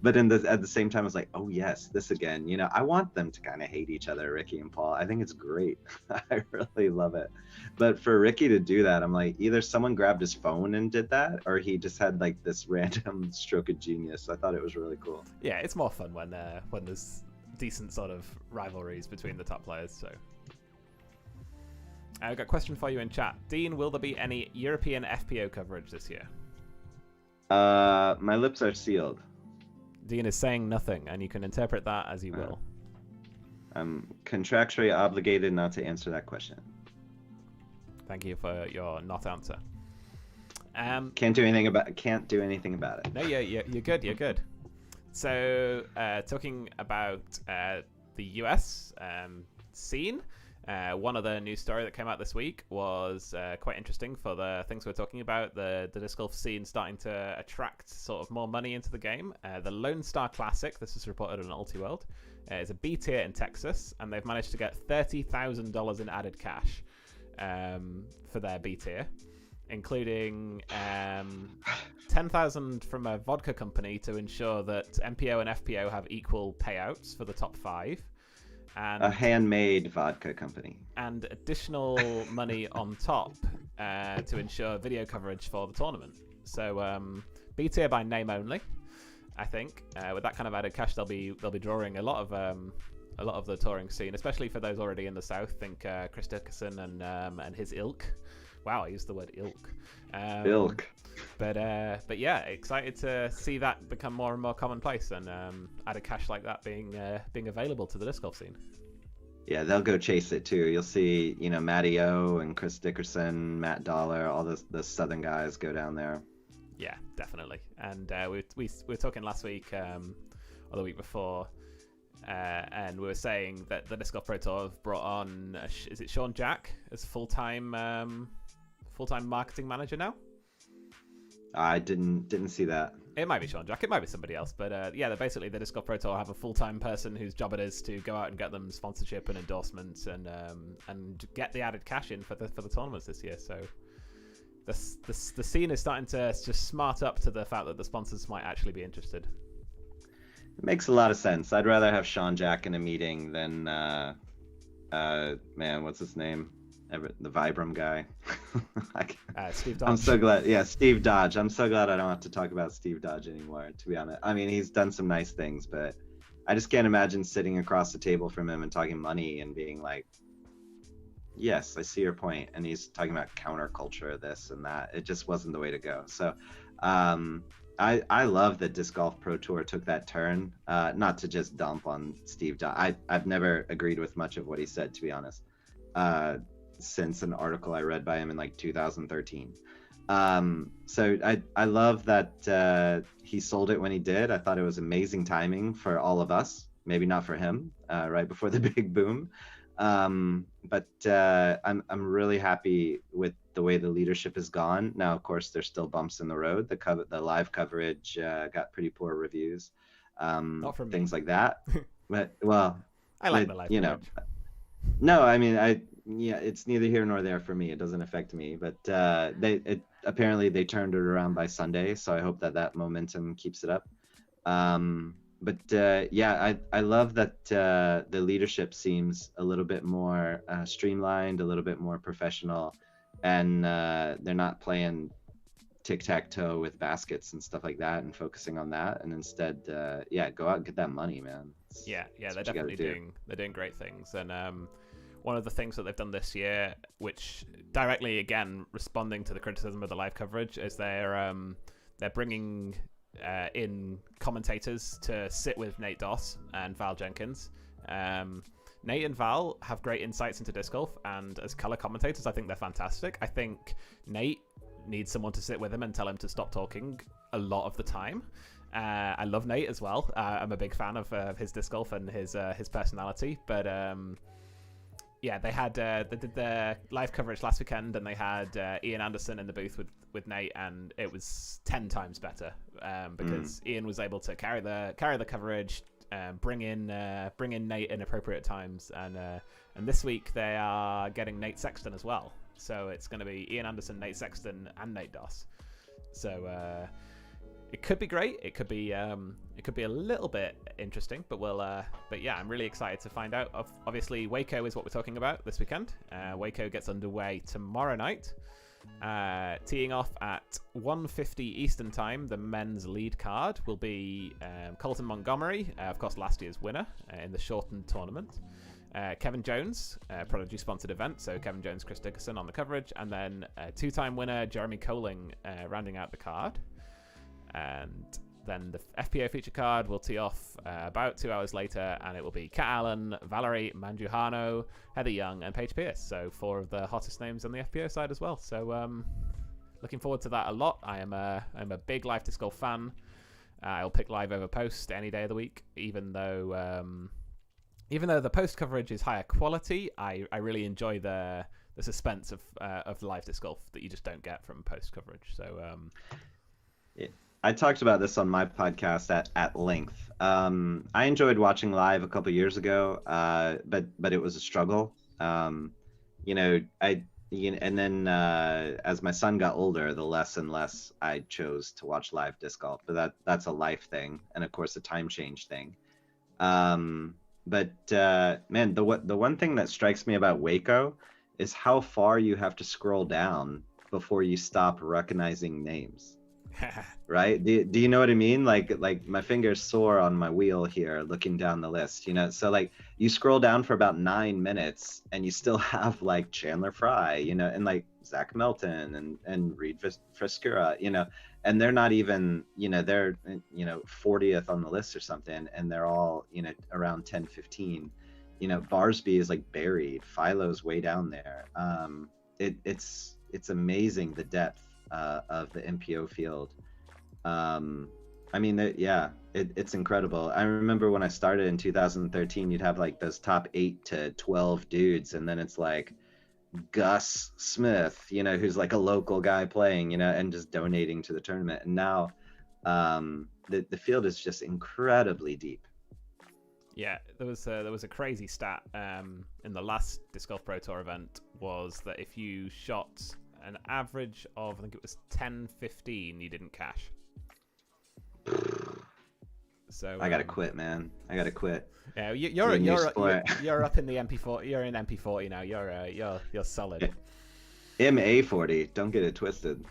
[SPEAKER 3] but at the same time, I was like, oh yes, this again. I want them to kind of hate each other, Ricky and Paul. I think it's great. I really love it. But for Ricky to do that, I'm like, either someone grabbed his phone and did that, or he just had like this random stroke of genius. I thought it was really cool.
[SPEAKER 2] Yeah, it's more fun when there's decent sort of rivalries between the top players. So I've got a question for you in chat. Dean, will there be any European FPO coverage this year?
[SPEAKER 3] My lips are sealed.
[SPEAKER 2] Dean is saying nothing, and you can interpret that as you will.
[SPEAKER 3] I'm contractually obligated not to answer that question.
[SPEAKER 2] Thank you for your not answer.
[SPEAKER 3] Can't do anything about it.
[SPEAKER 2] No, you're good. You're good. So, talking about the US scene, one other news story that came out this week was quite interesting for the things we're talking about, the disc golf scene starting to attract sort of more money into the game. The Lone Star Classic, this was reported on Ultiworld, is a B tier in Texas, and they've managed to get $30,000 in added cash for their B tier, including 10,000 from a vodka company to ensure that MPO and FPO have equal payouts for the top 5. And
[SPEAKER 3] a handmade vodka company. And
[SPEAKER 2] additional money on top to ensure video coverage for the tournament. So B tier by name only, I think. With that kind of added cash, they'll be drawing a lot of the touring scene, especially for those already in the South. Think Chris Dickerson and his ilk. Wow, I used the word ilk.
[SPEAKER 3] Ilk.
[SPEAKER 2] But yeah, excited to see that become more and more commonplace, and added cash like that being available to the disc golf scene.
[SPEAKER 3] Yeah, they'll go chase it too. You'll see, Matty O and Chris Dickerson, Matt Dollar, all the Southern guys go down there.
[SPEAKER 2] Yeah, definitely. And we were talking last week or the week before, and we were saying that the Disc Golf Pro Tour have brought on is it Sean Jack as full-time marketing manager now?
[SPEAKER 3] I didn't see that.
[SPEAKER 2] It might be Sean Jack, it might be somebody else, but yeah, basically the Disc Golf Pro Tour have a full-time person whose job it is to go out and get them sponsorship and endorsements and get the added cash in for the tournaments this year. So the scene is starting to just smart up to the fact that the sponsors might actually be interested.
[SPEAKER 3] It makes a lot of sense. I'd rather have Sean Jack in a meeting than man, what's his name? The Vibram guy.
[SPEAKER 2] Steve Dodge.
[SPEAKER 3] I'm so glad. Yeah, Steve Dodge. I'm so glad I don't have to talk about Steve Dodge anymore, to be honest. I mean, he's done some nice things, but I just can't imagine sitting across the table from him and talking money and being like, yes, I see your point. And he's talking about counterculture, this and that. It just wasn't the way to go. So I love that Disc Golf Pro Tour took that turn, not to just dump on Steve Dodge. I've never agreed with much of what he said, to be honest. Since an article I read by him in like 2013. So I love that he sold it when he did. I thought it was amazing timing for all of us, maybe not for him, right before the big boom. But I'm really happy with the way the leadership has gone. Now, of course, there's still bumps in the road. The live coverage got pretty poor reviews,
[SPEAKER 2] Not from
[SPEAKER 3] things
[SPEAKER 2] me.
[SPEAKER 3] like that. But well,
[SPEAKER 2] I like the live coverage.
[SPEAKER 3] No, I mean, yeah, it's neither here nor there for me. It doesn't affect me, but apparently they turned it around by Sunday, so I hope that momentum keeps it up. But yeah, I love that the leadership seems a little bit more streamlined, a little bit more professional, and they're not playing tic-tac-toe with baskets and stuff like that and focusing on that, and instead go out and get that money, man.
[SPEAKER 2] They're definitely doing great things. And one of the things that they've done this year, which directly again responding to the criticism of the live coverage, is they're bringing in commentators to sit with Nate Doss and Val Jenkins. Nate and Val have great insights into disc golf, and as color commentators I think they're fantastic. I think Nate needs someone to sit with him and tell him to stop talking a lot of the time. I love Nate as well. I'm a big fan of his disc golf and his personality. But yeah, they did the live coverage last weekend, and they had Ian Anderson in the booth with Nate, and it was 10 times better because Ian was able to carry the coverage, bring in Nate in appropriate times, and this week they are getting Nate Sexton as well. So it's going to be Ian Anderson, Nate Sexton, and Nate Doss. So it could be great. It could be a little bit interesting, but yeah, I'm really excited to find out. Obviously, Waco is what we're talking about this weekend. Waco gets underway tomorrow night, teeing off at 1:50 Eastern Time. The men's lead card will be Colton Montgomery, of course, last year's winner in the shortened tournament. Kevin Jones, Prodigy sponsored event, so Kevin Jones, Chris Dickerson on the coverage, and then two-time winner Jeremy Coling rounding out the card. And then the FPO feature card will tee off about 2 hours later, and it will be Kat Allen, Valerie Manduhano, Heather Young, and Paige Pierce. So 4 of the hottest names on the FPO side as well. So looking forward to that a lot. I'm a big live disc golf fan. I'll pick live over post any day of the week, even though the post coverage is higher quality. I really enjoy the suspense of live disc golf that you just don't get from post coverage. So
[SPEAKER 3] I talked about this on my podcast at length. I enjoyed watching live a couple years ago, but it was a struggle. And then as my son got older, the less and less I chose to watch live disc golf. But that's a life thing, and of course a time change thing. But man, the one thing that strikes me about Waco is how far you have to scroll down before you stop recognizing names. Right? Do you know what I mean? Like my finger's sore on my wheel here looking down the list, so like you scroll down for about 9 minutes and you still have like Chandler Fry, and like Zach Melton and Reed Frescura, and they're not even, they're 40th on the list or something, and they're all around 10-15. Barsby is like buried. Philo's way down there. It's amazing the depth of the MPO field. I mean, it's incredible. I remember when I started in 2013, you'd have like those top 8 to 12 dudes, and then it's like Gus Smith, who's like a local guy playing, and just donating to the tournament. And now the field is just incredibly deep.
[SPEAKER 2] Yeah, there was a crazy stat in the last Disc Golf Pro Tour event, was that if you shot an average of, I think it was 10-15, you didn't cash. So
[SPEAKER 3] I gotta quit, man. I gotta quit.
[SPEAKER 2] Yeah, you're up in the MP4. You're in MP40 now. You're solid.
[SPEAKER 3] MA40. Don't get it twisted.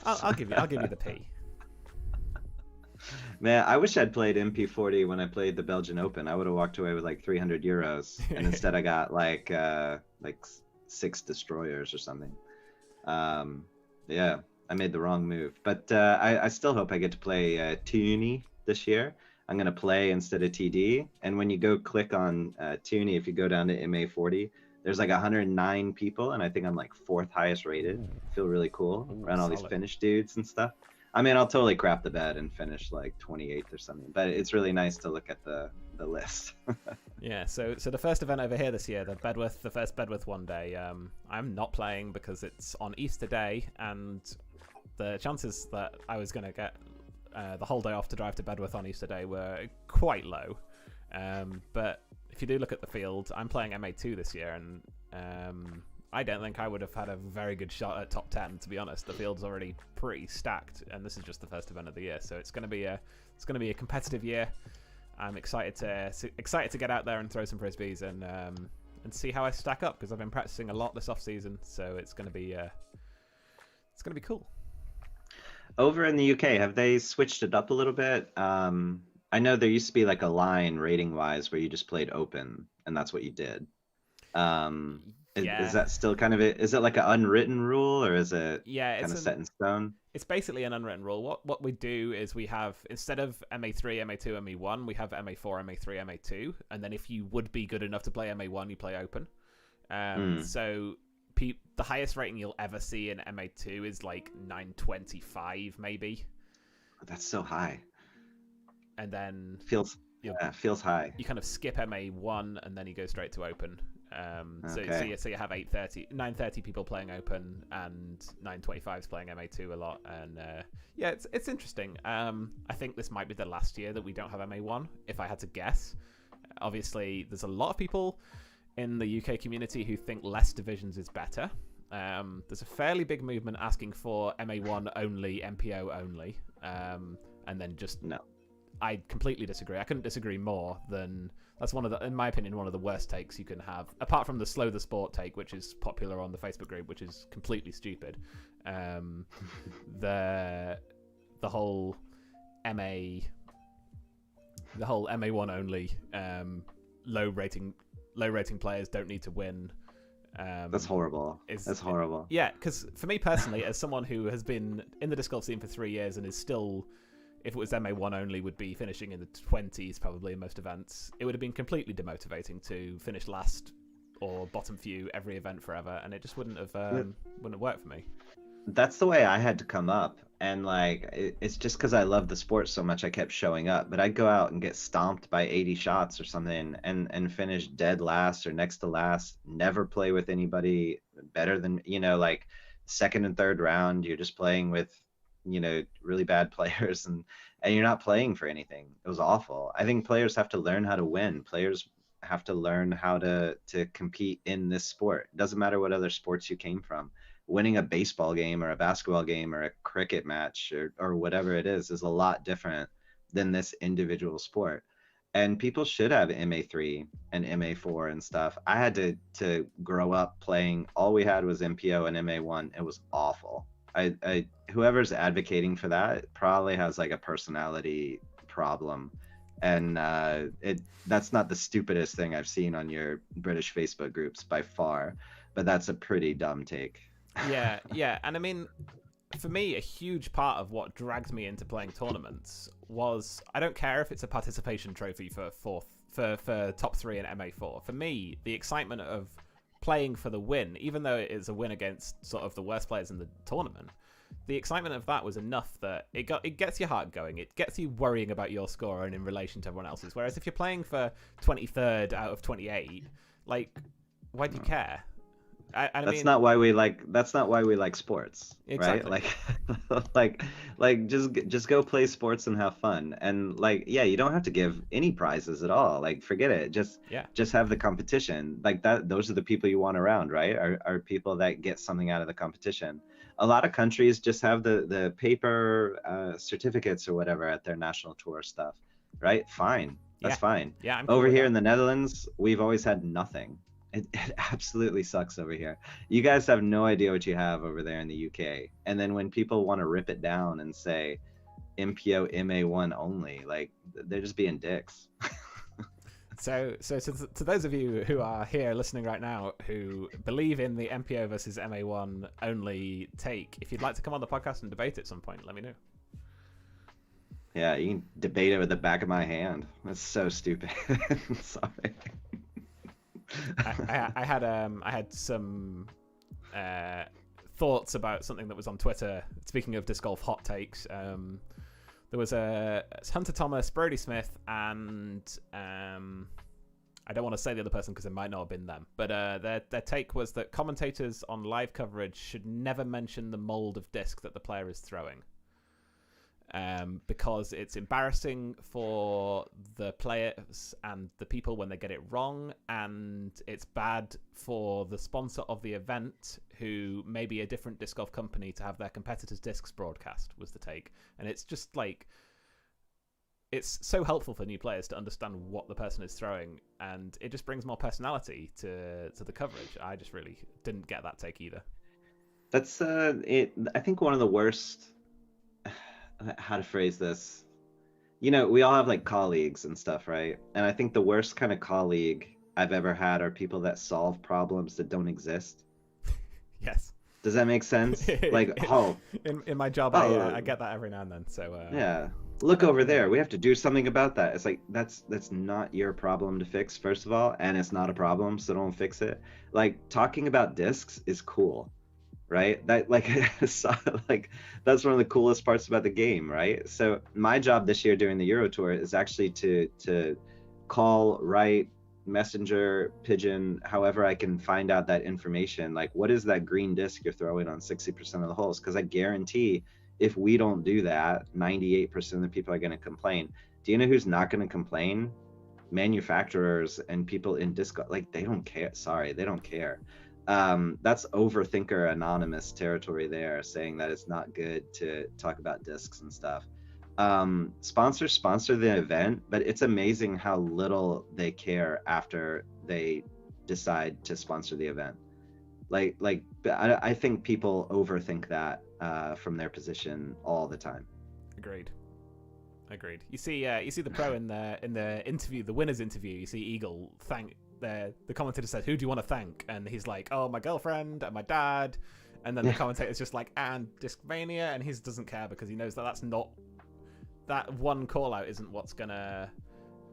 [SPEAKER 2] I'll give you the P.
[SPEAKER 3] Man, I wish I'd played MP40 when I played the Belgian Open. I would have walked away with like 300 euros, and instead I got like 6 destroyers or something. Yeah, I made the wrong move, but I still hope I get to play Toonie this year. I'm gonna play instead of TD, and when you go click on Toonie, if you go down to MA40, there's like 109 people, and I think I'm like 4th highest rated. I feel really cool around all these Finnish dudes and stuff. I mean, I'll totally crap the bed and finish like 28th or something, but it's really nice to look at the list.
[SPEAKER 2] Yeah, so the first event over here this year, the first Bedworth one day, I'm not playing because it's on Easter Day, and the chances that I was going to get the whole day off to drive to Bedworth on Easter Day were quite low. But if you do look at the field, I'm playing MA2 this year, and I don't think I would have had a very good shot at top 10, to be honest. The field's already pretty stacked, and this is just the first event of the year, so it's going to be a competitive year. I'm excited to get out there and throw some frisbees and see how I stack up, because I've been practicing a lot this off season, so it's going to be cool.
[SPEAKER 3] Over in the UK, have they switched it up a little bit? I know there used to be like a line rating wise where you just played open and that's what you did. Is that still kind of it? Is it like an unwritten rule, or is it kind of set in stone?
[SPEAKER 2] It's basically an unwritten rule. What we do is we have, instead of MA3, MA2, MA1, we have MA4, MA3, MA2, and then if you would be good enough to play MA1, you play open. So the highest rating you'll ever see in MA2 is like 925, maybe.
[SPEAKER 3] That's so high.
[SPEAKER 2] And then
[SPEAKER 3] feels high.
[SPEAKER 2] You kind of skip MA1 and then you go straight to open. So you have 930 people playing open and 925s playing MA2 a lot, and it's interesting. I think this might be the last year that we don't have MA1, if I had to guess. Obviously, there's a lot of people in the UK community who think less divisions is better. There's a fairly big movement asking for MA1 only, MPO only, and then just
[SPEAKER 3] no.
[SPEAKER 2] I completely disagree. I couldn't disagree more than that's in my opinion, one of the worst takes you can have, apart from the slow the sport take, which is popular on the Facebook group, which is completely stupid. The whole MA1 only, low rating players don't need to win.
[SPEAKER 3] That's horrible. That's horrible.
[SPEAKER 2] Yeah, because for me personally, as someone who has been in the disc golf scene for 3 years and is still, if it was MA1 only, would be finishing in the 20s probably in most events, it would have been completely demotivating to finish last or bottom few every event forever, and it just wouldn't have worked for me.
[SPEAKER 3] That's the way I had to come up, and like it's just because I love the sport so much I kept showing up, but I'd go out and get stomped by 80 shots or something and finish dead last or next to last, never play with anybody better than, like second and third round you're just playing with really bad players, and you're not playing for anything. It was awful. I think players have to learn how to win. Players have to learn how to compete in this sport. It doesn't matter what other sports you came from. Winning a baseball game or a basketball game or a cricket match or whatever it is a lot different than this individual sport. And people should have MA3 and MA4 and stuff. I had to grow up playing, all we had was MPO and MA1. It was awful. I whoever's advocating for that probably has like a personality problem, and that's not the stupidest thing I've seen on your British Facebook groups by far, but that's a pretty dumb take.
[SPEAKER 2] Yeah, and I mean, for me, a huge part of what dragged me into playing tournaments was, I don't care if it's a participation trophy for for top 3 in MA4. For me, the excitement of playing for the win, even though it is a win against sort of the worst players in the tournament, the excitement of that was enough that it gets your heart going. It gets you worrying about your score and in relation to everyone else's. Whereas if you're playing for 23rd out of 28, like, why do you care?
[SPEAKER 3] That's not why we like sports,
[SPEAKER 2] exactly.
[SPEAKER 3] Right? like just go play sports and have fun. And like, yeah, you don't have to give any prizes at all. Like, forget it. Just have the competition. Like that. Those are the people you want around, right? Are people that get something out of the competition. A lot of countries just have the paper certificates or whatever at their national tour stuff, right? Fine, that's fine.
[SPEAKER 2] Yeah, I'm cool
[SPEAKER 3] over
[SPEAKER 2] with
[SPEAKER 3] here
[SPEAKER 2] that.
[SPEAKER 3] in the Netherlands, we've always had nothing. It absolutely sucks over here. You guys have no idea what you have over there in the UK. And then when people want to rip it down and say MPO MA1 only, like, they're just being dicks.
[SPEAKER 2] So to those of you who are here listening right now who believe in the MPO versus MA1 only take, if you'd like to come on the podcast and debate at some point, let me know.
[SPEAKER 3] Yeah, you can debate it with the back of my hand. That's so stupid. Sorry.
[SPEAKER 2] I had some thoughts about something that was on Twitter. Speaking of disc golf hot takes, there was Hunter Thomas, Brody Smith, and I don't want to say the other person because it might not have been them. But their take was that commentators on live coverage should never mention the mold of disc that the player is throwing. Because it's embarrassing for the players and the people when they get it wrong, and it's bad for the sponsor of the event, who may be a different disc golf company, to have their competitors' discs broadcast, was the take. And it's just like, it's so helpful for new players to understand what the person is throwing, and it just brings more personality to the coverage. I just really didn't get that take either.
[SPEAKER 3] That's it. I think one of the worst, how to phrase this, you know, we all have like colleagues and stuff, right? And I think the worst kind of colleague I've ever had are people that solve problems that don't exist.
[SPEAKER 2] Yes.
[SPEAKER 3] Does that make sense? Like,
[SPEAKER 2] in my job, I get that every now and then. So
[SPEAKER 3] yeah, look over there. We have to do something about that. It's like, that's not your problem to fix, first of all, and it's not a problem, so don't fix it. Like, talking about discs is cool, right? That like that's one of the coolest parts about the game, right? So my job this year during the Euro Tour is actually to call, write, messenger, pigeon, however I can find out that information. Like, what is that green disc you're throwing on 60% of the holes? Because I guarantee if we don't do that, 98% of the people are going to complain. Do you know who's not going to complain? Manufacturers and people in disc, like, they don't care. Sorry, they don't care. That's overthinker anonymous territory there, saying that it's not good to talk about discs and stuff. Sponsors sponsor the event, but it's amazing how little they care after they decide to sponsor the event. I think people overthink that from their position all the time.
[SPEAKER 2] Agreed. You see the pro in the interview, the winners interview. You see Eagle thank the commentator says, "Who do you want to thank?" And he's like, "Oh, my girlfriend and my dad." And then the commentator's just like, "And Discmania," and he doesn't care because he knows that that's not, that one call out isn't what's gonna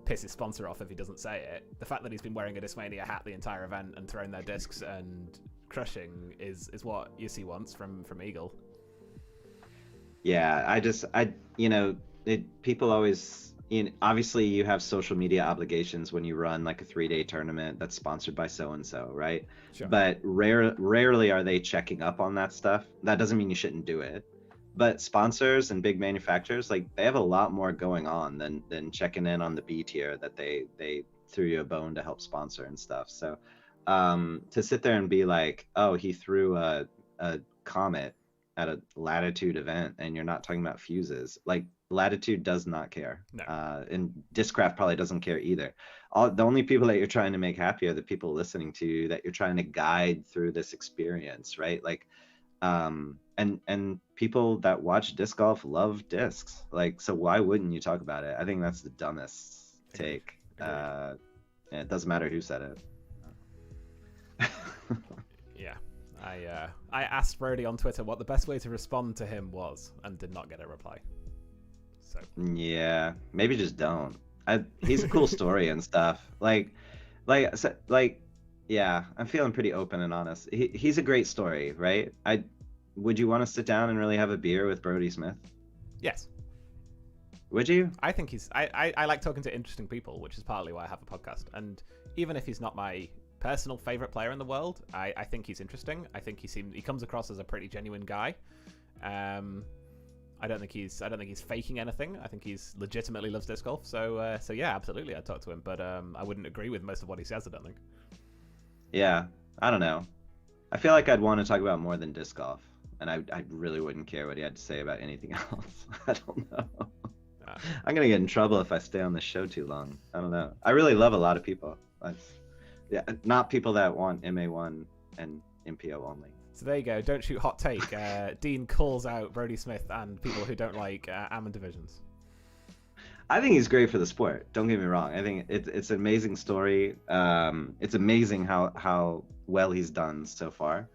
[SPEAKER 2] piss his sponsor off if he doesn't say it. The fact that he's been wearing a Discmania hat the entire event and throwing their discs and crushing is what Yussi wants from Eagle.
[SPEAKER 3] Yeah, people always, obviously you have social media obligations when you run like a 3-day tournament that's sponsored by so-and-so, right?
[SPEAKER 2] Sure.
[SPEAKER 3] But rarely are they checking up on that stuff. That doesn't mean you shouldn't do it. But sponsors and big manufacturers, like, they have a lot more going on than checking in on the B tier that they threw you a bone to help sponsor and stuff. So to sit there and be like, oh, he threw a Comet at a Latitude event and you're not talking about fuses, like, Latitude does not care.
[SPEAKER 2] No.
[SPEAKER 3] And Discraft probably doesn't care either. The only people that you're trying to make happy are the people listening to you, that you're trying to guide through this experience, right? Like, and people that watch disc golf love discs. Like, so why wouldn't you talk about it? I think that's the dumbest take. It doesn't matter who said it.
[SPEAKER 2] Yeah. I asked Brody on Twitter what the best way to respond to him was and did not get a reply. So
[SPEAKER 3] yeah, maybe just don't. He's a cool story and stuff. Yeah, I'm feeling pretty open and honest. He's a great story, right? Would you want to sit down and really have a beer with Brody Smith?
[SPEAKER 2] Yes.
[SPEAKER 3] Would you?
[SPEAKER 2] I think I like talking to interesting people, which is partly why I have a podcast. And even if he's not my personal favorite player in the world, I think he's interesting. I think he comes across as a pretty genuine guy. I don't think he's faking anything. I think he's legitimately loves disc golf. So yeah, absolutely, I'd talk to him. But I wouldn't agree with most of what he says, I don't think.
[SPEAKER 3] Yeah, I don't know. I feel like I'd want to talk about more than disc golf, and I really wouldn't care what he had to say about anything else. I don't know. I'm gonna get in trouble if I stay on this show too long. I don't know. I really love a lot of people. Yeah, not people that want MA1 and MPO only.
[SPEAKER 2] So there you go. Don't shoot hot take. Dean calls out Brody Smith and people who don't like Ammon divisions.
[SPEAKER 3] I think he's great for the sport. Don't get me wrong. I think it's an amazing story. It's amazing how well he's done so far.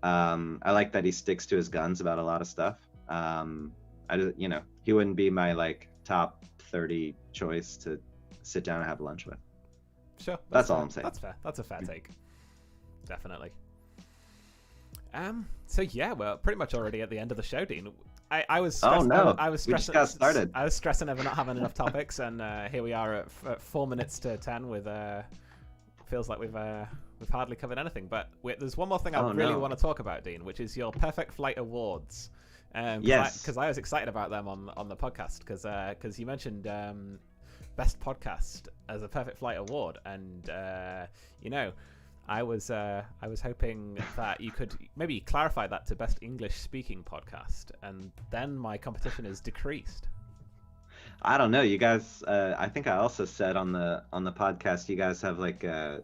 [SPEAKER 3] I like that he sticks to his guns about a lot of stuff. He wouldn't be my top 30 choice to sit down and have lunch with.
[SPEAKER 2] Sure.
[SPEAKER 3] That's all I'm saying.
[SPEAKER 2] That's fair. That's a fair take. Definitely. So yeah, we're pretty much already at the end of the show, Dean. I was stressing. I was stressing.
[SPEAKER 3] We just got started.
[SPEAKER 2] I was stressing over not having enough topics, and here we are at 4 minutes to 10 with feels like we've hardly covered anything. But there's one more thing I really want to talk about, Dean, which is your Perfect Flight Awards.
[SPEAKER 3] Yes.
[SPEAKER 2] Because I was excited about them on the podcast because you mentioned best podcast as a Perfect Flight award, and I was hoping that you could maybe clarify that to best English speaking podcast, and then my competition is decreased.
[SPEAKER 3] I don't know, you guys. I think I also said on the podcast, you guys have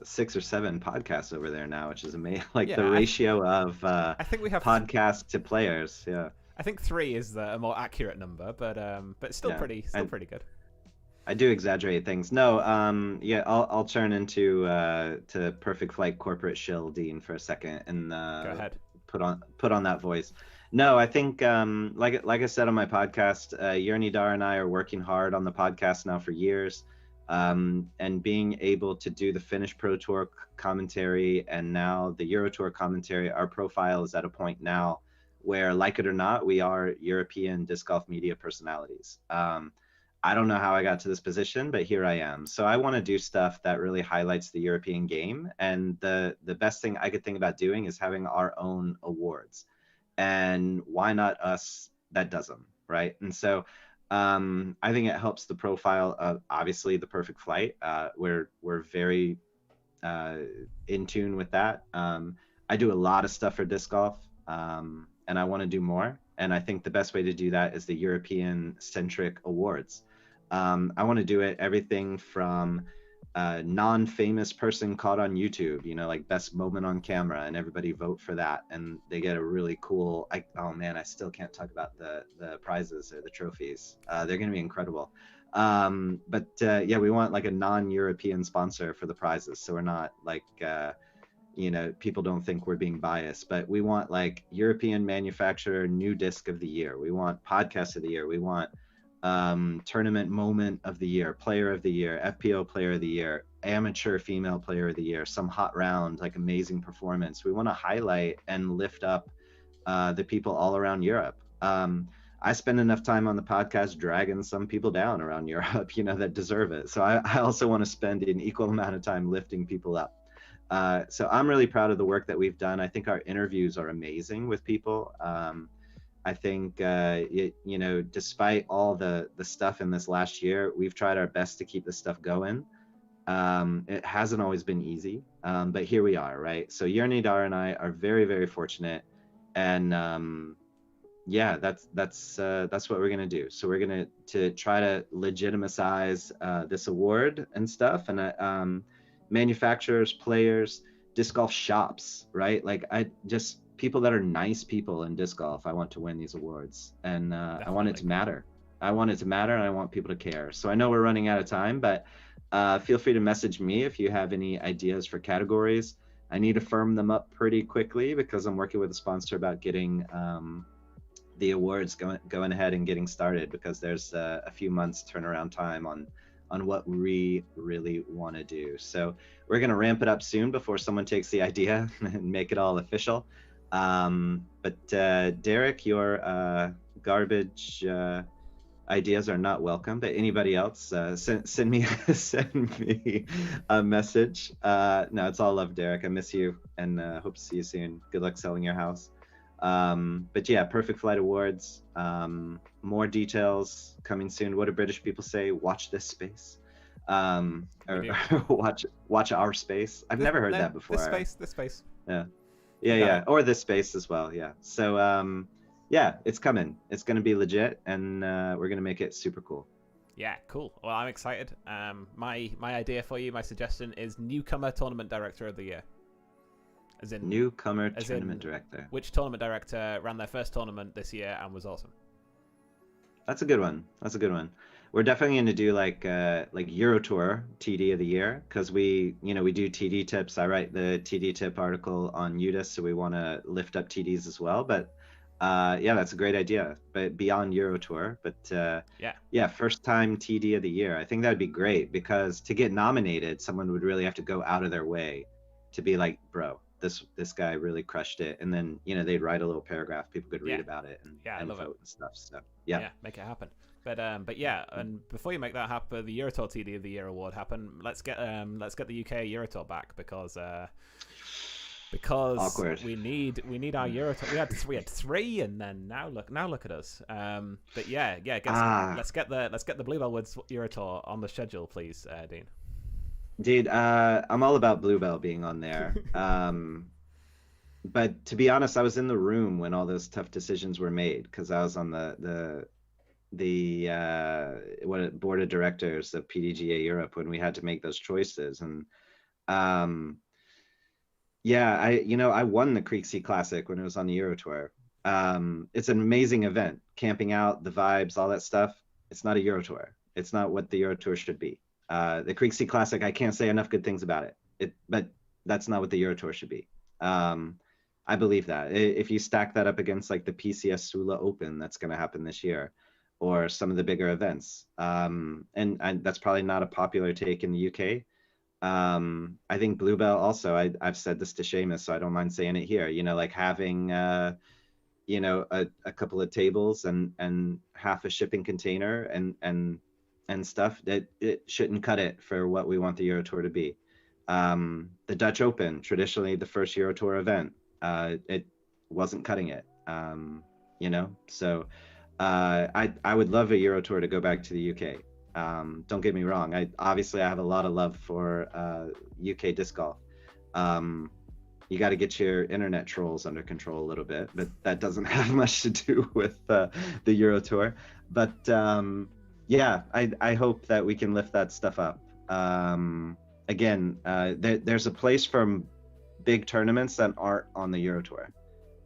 [SPEAKER 3] 6 or 7 podcasts over there now, which is amazing. The ratio of
[SPEAKER 2] I think we have
[SPEAKER 3] podcasts to players. Yeah.
[SPEAKER 2] I think 3 is a more accurate number, but still pretty good.
[SPEAKER 3] I do exaggerate things. No, I'll turn into to Perfect Flight corporate shill Dean for a second and
[SPEAKER 2] go ahead.
[SPEAKER 3] Put on that voice. No, I think like I said on my podcast, Yerni Dar and I are working hard on the podcast now for years, and being able to do the Finnish Pro Tour commentary and now the Euro Tour commentary. Our profile is at a point now where, like it or not, we are European disc golf media personalities. I don't know how I got to this position, but here I am. So I want to do stuff that really highlights the European game. And the best thing I could think about doing is having our own awards. And why not us that does them, right? And so I think it helps the profile of, obviously, the Perfect Flight. We're very in tune with that. I do a lot of stuff for disc golf, and I want to do more. And I think the best way to do that is the European-centric awards. I want to do it everything from non-famous person caught on YouTube, like best moment on camera, and everybody vote for that, and they get a really cool. I still can't talk about the prizes or the trophies. They're going to be incredible. But we want a non-European sponsor for the prizes, so we're not people don't think we're being biased, but we want European manufacturer new disc of the year. We want podcast of the year. We want tournament moment of the year, player of the year, FPO player of the year, amateur female player of the year, some hot round, amazing performance. We want to highlight and lift up the people all around Europe. I spend enough time on the podcast dragging some people down around Europe, that deserve it. So I also want to spend an equal amount of time lifting people up. So I'm really proud of the work that we've done. I think our interviews are amazing with people. I think, despite all the stuff in this last year, we've tried our best to keep this stuff going. It hasn't always been easy, but here we are, right? So Yerni Dar and I are very, very fortunate. And that's what we're going to do. So we're going to try to legitimize this award and stuff. And manufacturers, players, disc golf shops, right? People that are nice people in disc golf, I want to win these awards, and I want it to matter. I want it to matter, and I want people to care. So I know we're running out of time, but feel free to message me if you have any ideas for categories. I need to firm them up pretty quickly because I'm working with a sponsor about getting the awards going ahead and getting started, because there's a few months turnaround time on on what we really want to do. So we're going to ramp it up soon before someone takes the idea and make it all official. But Derek, your garbage ideas are not welcome. But anybody else, send me send me a message. No, it's all love, Derek. I miss you, and hope to see you soon. Good luck selling your house. But yeah, Perfect Flight Awards. More details coming soon. What do British people say? Watch this space. Or watch our space. I've never heard that before.
[SPEAKER 2] This space.
[SPEAKER 3] Yeah. Or this space as well. Yeah. So yeah, it's coming. It's gonna be legit, and we're gonna make it super cool.
[SPEAKER 2] Yeah, cool. Well, I'm excited. My idea for you, my suggestion is newcomer tournament director of the year. As in
[SPEAKER 3] newcomer tournament director.
[SPEAKER 2] Which tournament director ran their first tournament this year and was awesome?
[SPEAKER 3] That's a good one. We're definitely going to do like Euro Tour TD of the year, because we do TD tips. I write the TD tip article on UDIS, so we want to lift up TDs as well. But yeah, that's a great idea. But beyond Euro Tour, but yeah, first time TD of the year. I think that would be great, because to get nominated, someone would really have to go out of their way to be like, bro, this guy really crushed it, and then they'd write a little paragraph, people could read about it and vote and stuff. So yeah,
[SPEAKER 2] make it happen. But yeah, and before you make that happen, the Eurotour TD of the Year award happen, let's get the UK Eurotour back, because
[SPEAKER 3] awkward.
[SPEAKER 2] we need our Eurotour. We had three, and then now look at us. But yeah, let's get the Bluebell Woods Eurotour on the schedule, please, Dean.
[SPEAKER 3] Dude, I'm all about Bluebell being on there. But to be honest, I was in the room when all those tough decisions were made, because I was on the board of directors of PDGA Europe when we had to make those choices. And yeah, I won the Creeksea Classic when it was on the Euro Tour. It's an amazing event, camping out, the vibes, all that stuff. It's not a Euro Tour. It's not what the Euro Tour should be. The Creeksea Classic, I can't say enough good things about it. But that's not what the Euro Tour should be. I believe that. If you stack that up against like the PCS Sula Open that's going to happen this year, or some of the bigger events, and that's probably not a popular take in the UK. I think Bluebell also, I've said this to Seamus, so I don't mind saying it here, like having a couple of tables and half a shipping container and stuff, that it shouldn't cut it for what we want the Euro Tour to be. The Dutch Open, traditionally the first Euro Tour event, it wasn't cutting it, so I would love a Euro Tour to go back to the UK. Don't get me wrong, I have a lot of love for UK disc golf. You got to get your internet trolls under control a little bit, but that doesn't have much to do with the Euro Tour. But yeah, I hope that we can lift that stuff up. Again, there's a place for big tournaments that aren't on the Euro Tour.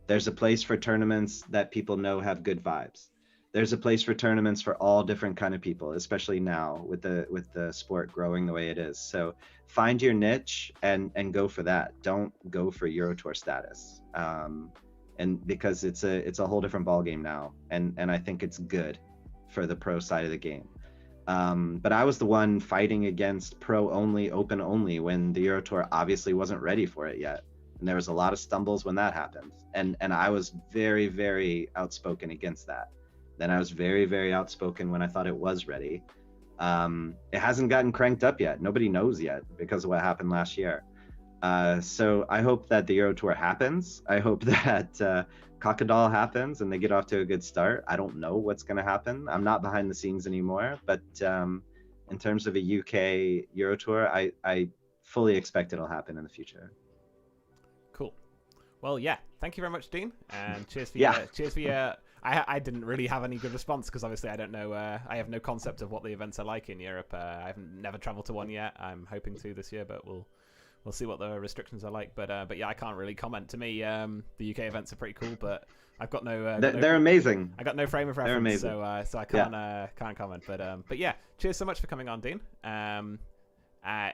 [SPEAKER 3] There's a place for tournaments that people know have good vibes. There's a place for tournaments for all different kind of people, especially now with the sport growing the way it is. So find your niche and go for that. Don't go for Euro Tour status, and because it's a whole different ball game now, and I think it's good for the pro side of the game. But I was the one fighting against pro only, open only, when the Euro Tour obviously wasn't ready for it yet, and there was a lot of stumbles when that happened, and I was very, very outspoken against that. Then I was very, very outspoken when I thought it was ready. It hasn't gotten cranked up yet. Nobody knows yet because of what happened last year. So I hope that the Euro Tour happens. I hope that Cockadall happens and they get off to a good start. I don't know what's going to happen. I'm not behind the scenes anymore. But in terms of a UK Euro Tour, I fully expect it'll happen in the future.
[SPEAKER 2] Cool. Well, yeah. Thank you very much, Dean. And cheers for your... I didn't really have any good response because obviously I don't know. I have no concept of what the events are like in Europe. I've never traveled to one yet. I'm hoping to this year, but we'll see what the restrictions are like. But yeah, I can't really comment. To me, the UK events are pretty cool, but I've got no.
[SPEAKER 3] They're amazing.
[SPEAKER 2] I got no frame of reference, so I can't comment. But yeah, cheers so much for coming on, Dean.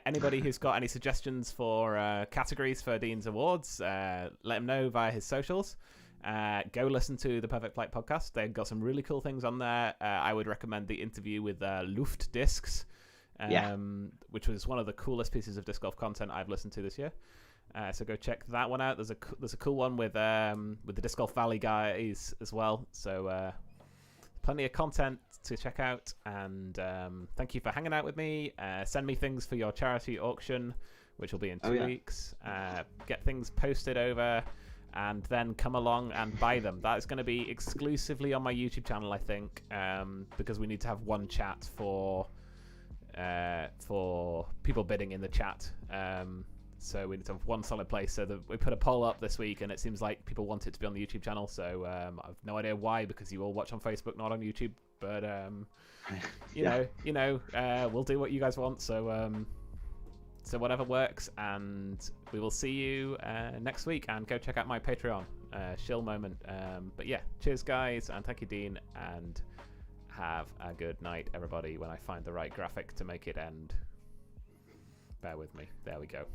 [SPEAKER 2] Anybody who's got any suggestions for categories for Dean's awards, let him know via his socials. Go listen to the Perfect Flight podcast. They've got some really cool things on there. I would recommend the interview with Luft Discs. which was one of the coolest pieces of disc golf content I've listened to this year. So go check that one out. There's a cool one with the Disc Golf Valley guys as well. So plenty of content to check out. And thank you for hanging out with me. Send me things for your charity auction, which will be in 2 weeks. Get things posted over, and then come along and buy them. That is going to be exclusively on my YouTube channel, I think, because we need to have one chat for people bidding in the chat. So we need to have one solid place. So we put a poll up this week, and it seems like people want it to be on the YouTube channel. So I've no idea why, because you all watch on Facebook, not on YouTube. But you know, we'll do what you guys want. So whatever works, and we will see you next week. And go check out my Patreon, shill moment. But yeah, cheers guys, and thank you, Dean, and have a good night, everybody. When I find the right graphic to make it end, bear with me. There we go.